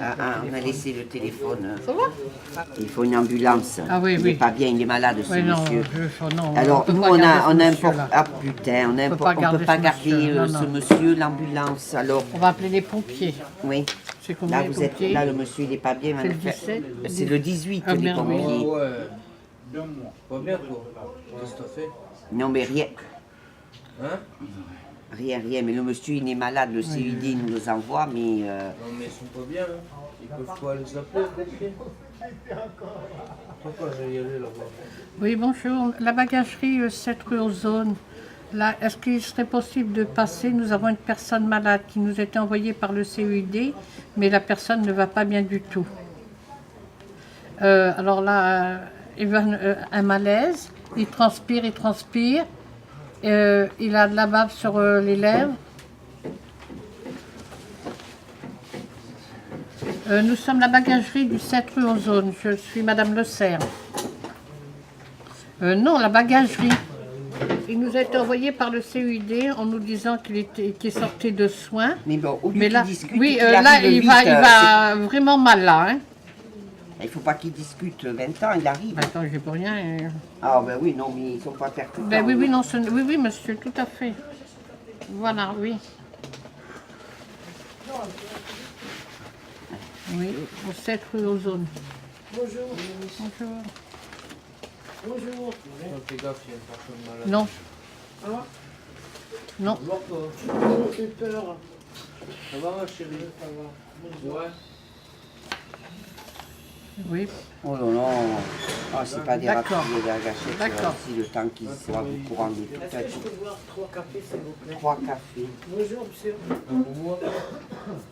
Ah, on a laissé le téléphone. Ça va? Il faut une ambulance. Ah oui, il oui. n'est pas bien, il est malade, ce Oui, non, monsieur. non, Alors, peut nous, pas on garder a ce un monsieur-là. Ah putain, on ne peut pas garder monsieur. Non, ce non. monsieur, l'ambulance. Alors, On va appeler les pompiers. oui. C'est combien Là, les vous êtes, pompiers? là, le monsieur, il n'est pas bien. C'est le madame. 17? C'est le 18, Ah, les merde, oui. pompiers. Ouais. Pas bien, toi. Qu'est-ce que t'as fait? Non, mais rien. Hein? Rien, mais le monsieur, il est malade, le CUD nous les envoie, mais... Non, mais ils sont pas bien, hein. Ils peuvent pas les appeler, les pompiers. Pourquoi je vais y aller là-bas? Oui, bonjour. La bagagerie 7 rue Ozone. Là, est-ce qu'il serait possible de passer? Nous avons une personne malade qui nous a été envoyée par le CUD, mais la personne ne va pas bien du tout. Alors là, il a un malaise, il transpire. Il a de la bave sur les lèvres. Nous sommes la bagagerie du 7 rue Ozone. Je suis Madame Le Serre. Non, la bagagerie. Il nous a été envoyé par le CUID en nous disant qu'il sortait de soins. Mais bon, au lieu Mais là, qu'il discute, oui, qu'il là, arrive il vite, va vraiment mal là. Hein. Il ne faut pas qu'il discute 20 ans, il arrive. Attends, j'ai pour rien. Ah ben oui, non, mais ils ne sont pas percutants. Ben oui, oui, non, oui, oui, monsieur, tout à fait. Voilà, oui. Oui, au 7 rue Ozone. Bonjour. Bonjour. Bonjour. Fais gaffe, il y a une personne malade. Non. Hein? Non. Je vois pas. Oh, j'ai peur. Ça va, ma chérie? Ça va. Ouais. Oui. Oh non, non. Ah, c'est pas des D'accord. rapides et des gâchettes. D'accord. C'est le temps qu'ils soient au courant de tout ça. Est-ce que je peux boire 3 cafés, s'il vous plaît? 3 cafés. Bonjour, monsieur.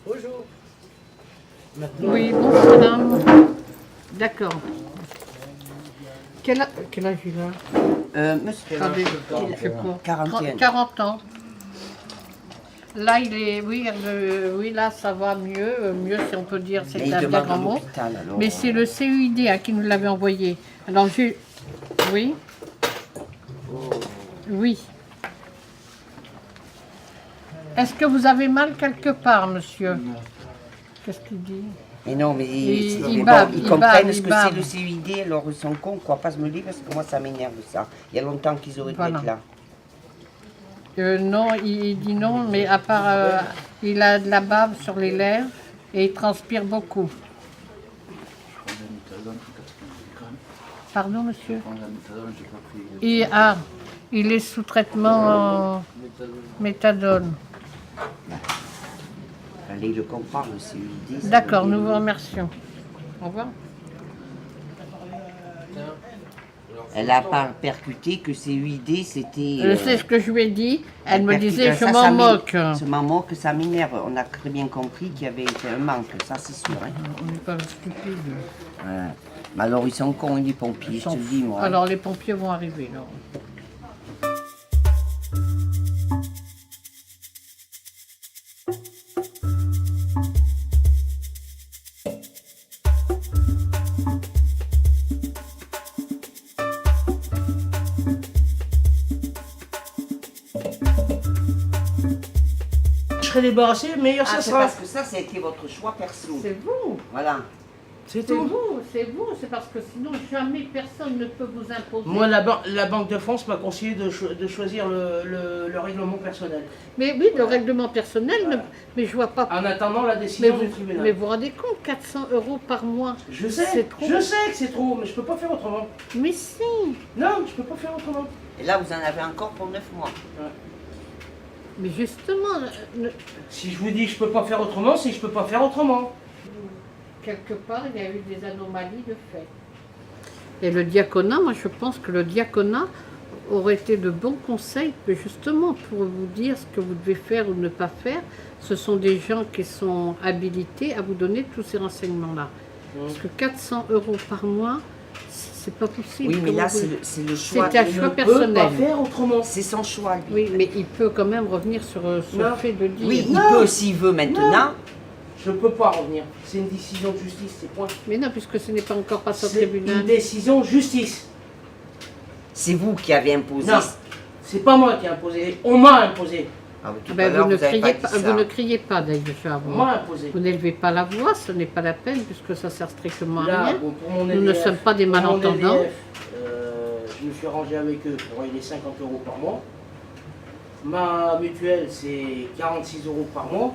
Bonjour. Maintenant. Oui, bonjour madame. D'accord. Quel âge il a Monsieur, Attendez, je sais pas. 40 ans. Là, il est, oui, oui, là, ça va mieux. Mieux, si on peut dire, c'est un bien grand mot. Mais c'est le CUID qui nous l'avait envoyé. Alors, oui. Oui. Est-ce que vous avez mal quelque part, monsieur? Qu'est-ce qu'il dit? Mais non, mais ils comprennent ce que c'est le CUID, alors ils sont cons, quoi, pas se me le dire, parce que moi ça m'énerve ça. Il y a longtemps qu'ils auraient dû être là. Non, il dit non, mais à part, il a de la bave sur les lèvres et il transpire beaucoup. Pardon, monsieur? Il est sous traitement méthadone. Allez le comprendre, le CUID. D'accord, nous vous remercions. Au revoir. Elle n'a pas percuté que CUID, c'était... C'est ce que je lui ai dit. Elle me disait, je ça, m'en moque. Je m'en moque, ça m'énerve. On a très bien compris qu'il y avait un manque, ça c'est sûr. Hein. On n'est pas stupide. Voilà. Mais alors ils sont cons, les pompiers, je te le dis, moi. Alors les pompiers vont arriver, là. Débarrassé, meilleur ça c'est sera. parce que ça a été votre choix perso. C'est vous. Voilà. C'est C'est tout. vous, c'est parce que sinon jamais personne ne peut vous imposer. Moi, la Banque de France m'a conseillé de choisir le règlement personnel. Mais oui, le règlement personnel, mais je vois pas. En attendant la décision du tribunal. Mais vous vous rendez compte, 400 € par mois. Je sais, trop. je sais que c'est trop, mais je peux pas faire autrement. Mais si. Non, je peux pas faire autrement. Et là, vous en avez encore pour 9 mois. Ouais. Mais justement... Si je vous dis que je peux pas faire autrement, c'est que je peux pas faire autrement. Quelque part, il y a eu des anomalies de fait. Et le diaconat, moi je pense que le diaconat aurait été de bons conseils, justement pour vous dire ce que vous devez faire ou ne pas faire. Ce sont des gens qui sont habilités à vous donner tous ces renseignements-là. Parce que 400 € par mois, c'est pas possible. Oui, mais là, c'est le choix. C'est un choix personnel. Il ne peut pas faire autrement. C'est son choix, lui. Oui, mais il peut quand même revenir sur le fait de dire... Oui, il peut s'il veut maintenant. Je ne peux pas revenir. C'est une décision de justice, c'est point. Mais non, puisque ce n'est pas encore passé au C'est tribunal. une décision de justice. C'est vous qui avez imposé. Non, c'est pas moi qui ai imposé. On m'a imposé. Ah oui, tout à Ben, l'heure, vous ne avez criez dit pas, ça. vous ne criez pas d'ailleurs. On m'a imposé. Vous n'élevez pas la voix, ce n'est pas la peine puisque ça sert strictement à Là, rien. bon, pour mon Nous ne EDF, sommes pas des pour mon malentendants. EDF, je me suis arrangé avec eux pour les 50 € par mois. Ma mutuelle, c'est 46 € par mois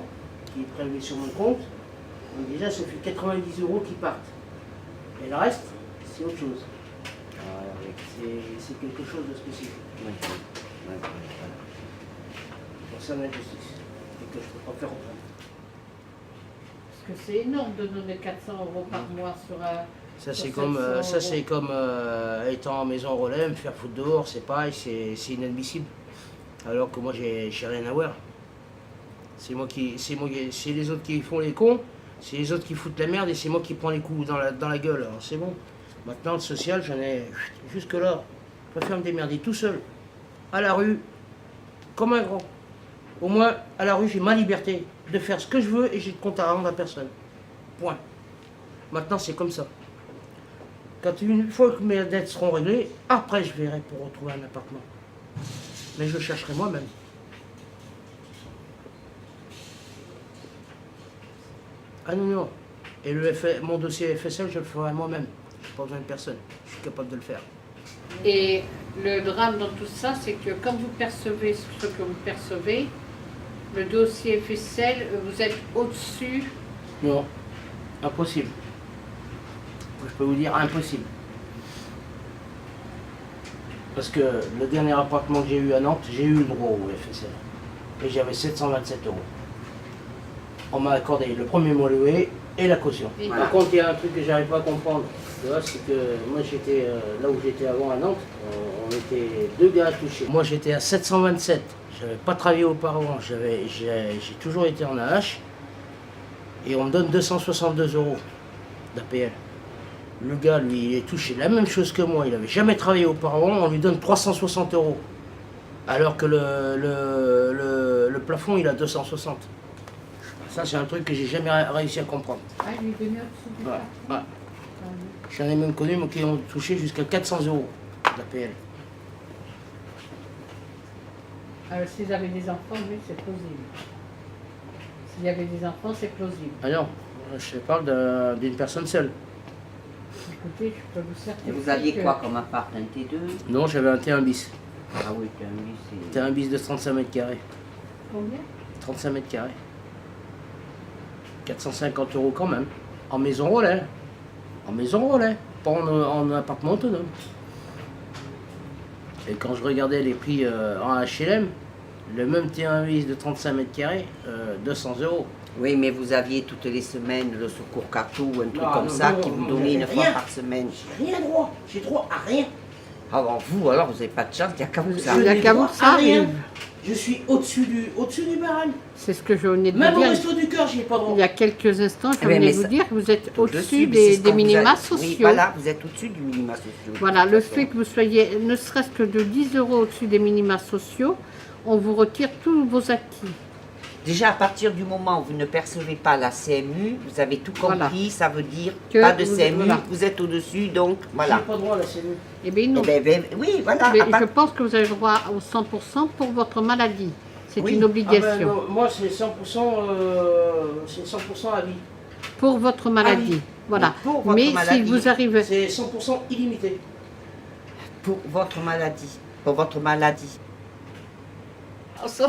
qui est prélevé sur mon compte. Donc déjà, ça fait 90 € qui partent. Et le reste, c'est autre chose. C'est quelque chose de spécifique. Concernant la justice. Et que je ne peux pas faire autrement. Parce que c'est énorme de donner 400 € par mois sur un... Ça c'est comme étant en maison relais, me faire foutre dehors, c'est pareil, c'est inadmissible. Alors que moi j'ai rien à voir. C'est les autres qui font les cons, c'est les autres qui foutent la merde et c'est moi qui prends les coups dans la gueule. Alors c'est bon. Maintenant le social, j'en ai jusque là. Je préfère me démerder tout seul, à la rue, comme un grand. Au moins à la rue j'ai ma liberté de faire ce que je veux et j'ai de compte à rendre à personne. Point. Maintenant c'est comme ça. Quand une fois que mes dettes seront réglées, après je verrai pour retrouver un appartement. Mais je le chercherai moi-même. Ah non, non. Et mon dossier FSL, je le ferai moi-même. Je n'ai pas besoin de personne. Je suis capable de le faire. Et le drame dans tout ça, c'est que quand vous percevez ce que vous percevez, le dossier FSL, vous êtes au-dessus. Non, impossible. Je peux vous dire impossible. Parce que le dernier appartement que j'ai eu à Nantes, j'ai eu le droit au FSL. Et j'avais 727 €. On m'a accordé le premier mois loué et la caution. Voilà. Par contre, il y a un truc que j'arrive pas à comprendre. C'est que moi j'étais là où j'étais avant à Nantes, on était 2 gars à toucher. Moi j'étais à 727. J'avais pas travaillé auparavant. J'ai toujours été en AH. Et on me donne 262 € d'APL. Le gars, lui, il est touché la même chose que moi. Il n'avait jamais travaillé auparavant. On lui donne 360 €. Alors que le plafond, il a 260. Ça, c'est un truc que j'ai jamais réussi à comprendre. Ah, il est venu au-dessus. Ouais. J'en ai même connu qui ont touché jusqu'à 400 € d'APL. S'ils avaient des enfants, oui, c'est plausible. S'il y avait des enfants, c'est plausible. Ah non, je parle d'une personne seule. Écoutez, je peux vous certifier. Et vous aviez quoi comme appart? Un T2? Non, j'avais un T1 bis. Ah oui, T1 bis, c'est... T1 bis de 35 mètres carrés. Combien? 35 mètres carrés. 450 € quand même. En maison relais. En maison relais. Pas en appartement autonome. Et quand je regardais les prix en HLM, le même T1 bis de 35 mètres carrés, 200 €. Oui, mais vous aviez toutes les semaines le secours Cato ou un truc Non, comme non, ça non, qui vous non, donnait une fois rien. par semaine. J'ai rien droit. J'ai droit à rien. Alors vous, vous n'avez pas de chance, il n'y a qu'à vous ça. Il y a qu'à vous ça, rien. arrive. Je suis au-dessus du barème. C'est ce que je venais de Même vous au dire. resto du cœur, j'ai pas droit. Il y a quelques instants, je Eh ben, venais mais vous ça- dire que vous êtes Tout au-dessus dessus, mais c'est ce des qu'on minima vous a- sociaux. Oui, voilà, vous êtes au-dessus du minima social. Voilà, de le toute fait façon. que vous soyez ne serait-ce que de 10 € au-dessus des minima sociaux, on vous retire tous vos acquis. Déjà, à partir du moment où vous ne percevez pas la CMU, vous avez tout compris, Voilà. ça veut dire Que pas de vous- CMU, voilà. vous êtes au-dessus, donc voilà. J'ai pas droit à la CMU. Eh bien non. Oui, voilà. Mais à part- je pense que vous avez le droit au 100% pour votre maladie. C'est Oui. une obligation. Ah ben, non, moi, c'est 100%, c'est 100% à vie. Pour votre maladie. oui. Voilà. Pour votre Mais si maladie. vous arrivez... C'est 100% illimité. Pour votre maladie. Pour votre maladie. Oh, ça,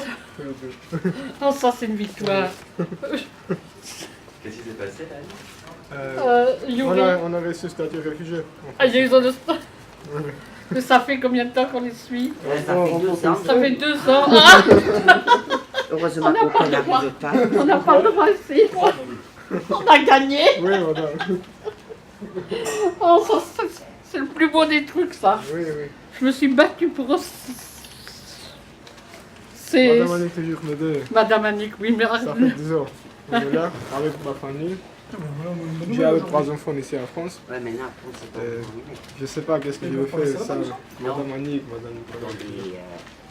oh, ça c'est une victoire. Qu'est-ce qui s'est passé là Yuri. On a reçu statut réfugié. Ah, j'ai eu besoin de ça. Mais ça fait combien de temps qu'on les suit? Ça fait 2 ans. Ça fait 2 ans. Ah, Heureusement on n'a qu'on pas le droit. n'arrive pas. On n'a pas le droit ici. On a gagné. Oui, voilà. Oh, ça, c'est le plus beau des trucs, ça. Oui, oui. Je me suis battue pour... C'est... Madame Annick toujours m'aider. Madame Annick, oui, mais... Ça fait 10 ans. On est là avec ma famille. J'ai avec 3 enfants ici en France. Ouais, mais là, après, c'est pas terminé. Je sais pas qu'est-ce que je vais faire, ça. Madame Annick, madame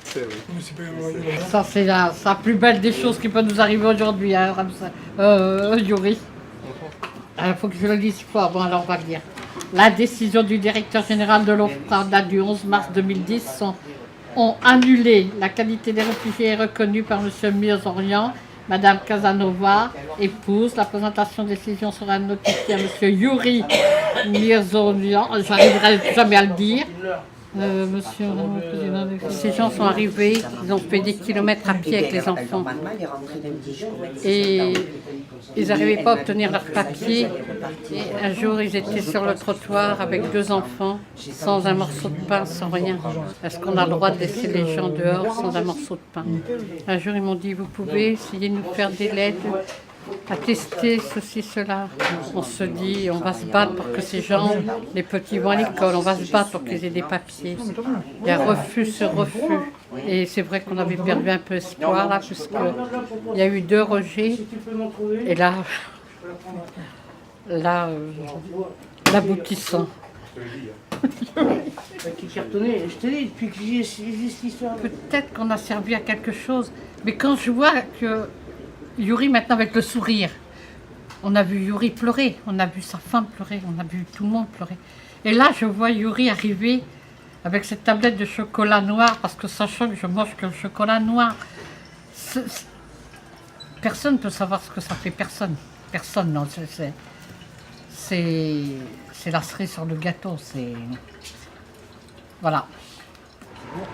C'est Ça, c'est la plus belle des choses qui peut nous arriver aujourd'hui, hein, Yuri. Il faut que je le dise fort, bon alors on va le dire. La décision du directeur général de l'OFPRA date du 11 mars 2010 ont annulé la qualité des réfugiés reconnue par M. Mirzorian, Mme Casanova, épouse. La présentation de décision sera notifiée à M. Yuri Mirzorian, j'arriverai jamais à le dire. Monsieur le Président, ces gens sont arrivés, ils ont fait des kilomètres à pied avec les enfants. Et ils n'arrivaient pas à obtenir leurs papiers. Et un jour, ils étaient sur le trottoir avec 2 enfants, sans un morceau de pain, sans rien. Est-ce qu'on a le droit de laisser les gens dehors sans un morceau de pain? Un jour, ils m'ont dit, vous pouvez essayer de nous faire des lettres, attester ceci, cela. On se dit, on va se battre pour que ces gens, les petits vont à l'école, on va se battre pour qu'ils aient des papiers. Il y a refus sur refus. Et c'est vrai qu'on avait perdu un peu espoir là, puisqu'il y a eu 2 rejets. Et là, l'aboutissant. Qui cartonnait, je te dis, depuis que j'ai cette histoire. Peut-être qu'on a servi à quelque chose, mais quand je vois que Yuri maintenant avec le sourire, on a vu Yuri pleurer, on a vu sa femme pleurer, on a vu tout le monde pleurer. Et là, je vois Yuri arriver avec cette tablette de chocolat noir, parce que sachant que je mange que le chocolat noir, personne ne peut savoir ce que ça fait, personne. Personne, non, c'est la cerise sur le gâteau, c'est... Voilà.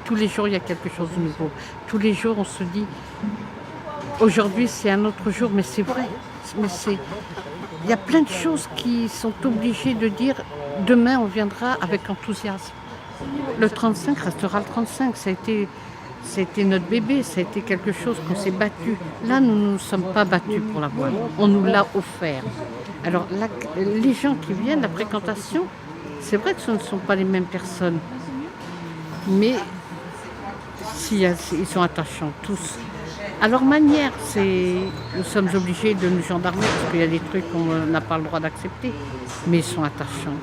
Tous les jours, il y a quelque chose de nouveau. Tous les jours, on se dit, aujourd'hui, c'est un autre jour, mais c'est vrai. Il y a plein de choses qui sont obligées de dire, demain, on viendra avec enthousiasme. Le 35 restera le 35, ça a été notre bébé, ça a été quelque chose qu'on s'est battu. Là, nous ne nous sommes pas battus pour l'avoir, on nous l'a offert. Alors, là, les gens qui viennent, la fréquentation, c'est vrai que ce ne sont pas les mêmes personnes. Mais si, ils sont attachants, tous. À leur manière, nous sommes obligés de nous gendarmer parce qu'il y a des trucs qu'on n'a pas le droit d'accepter. Mais ils sont attachants.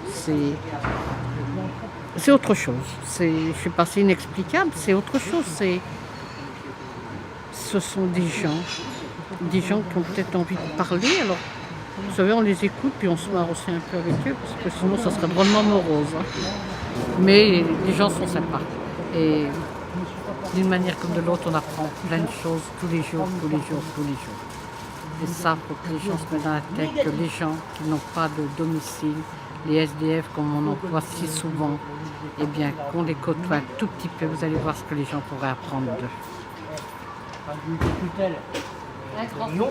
C'est autre chose. Je suis passée inexplicable, c'est autre chose. Ce sont des gens qui ont peut-être envie de parler. Alors, vous savez, on les écoute puis on se marre aussi un peu avec eux parce que sinon, ça serait drôlement morose. Hein. Mais les gens sont sympas. Et d'une manière comme de l'autre, on apprend plein de choses tous les jours. Et ça, il faut que les gens se mettent dans la tête que les gens qui n'ont pas de domicile, les SDF comme on en voit si souvent, eh bien, qu'on les côtoie un tout petit peu, vous allez voir ce que les gens pourraient apprendre d'eux. Un grand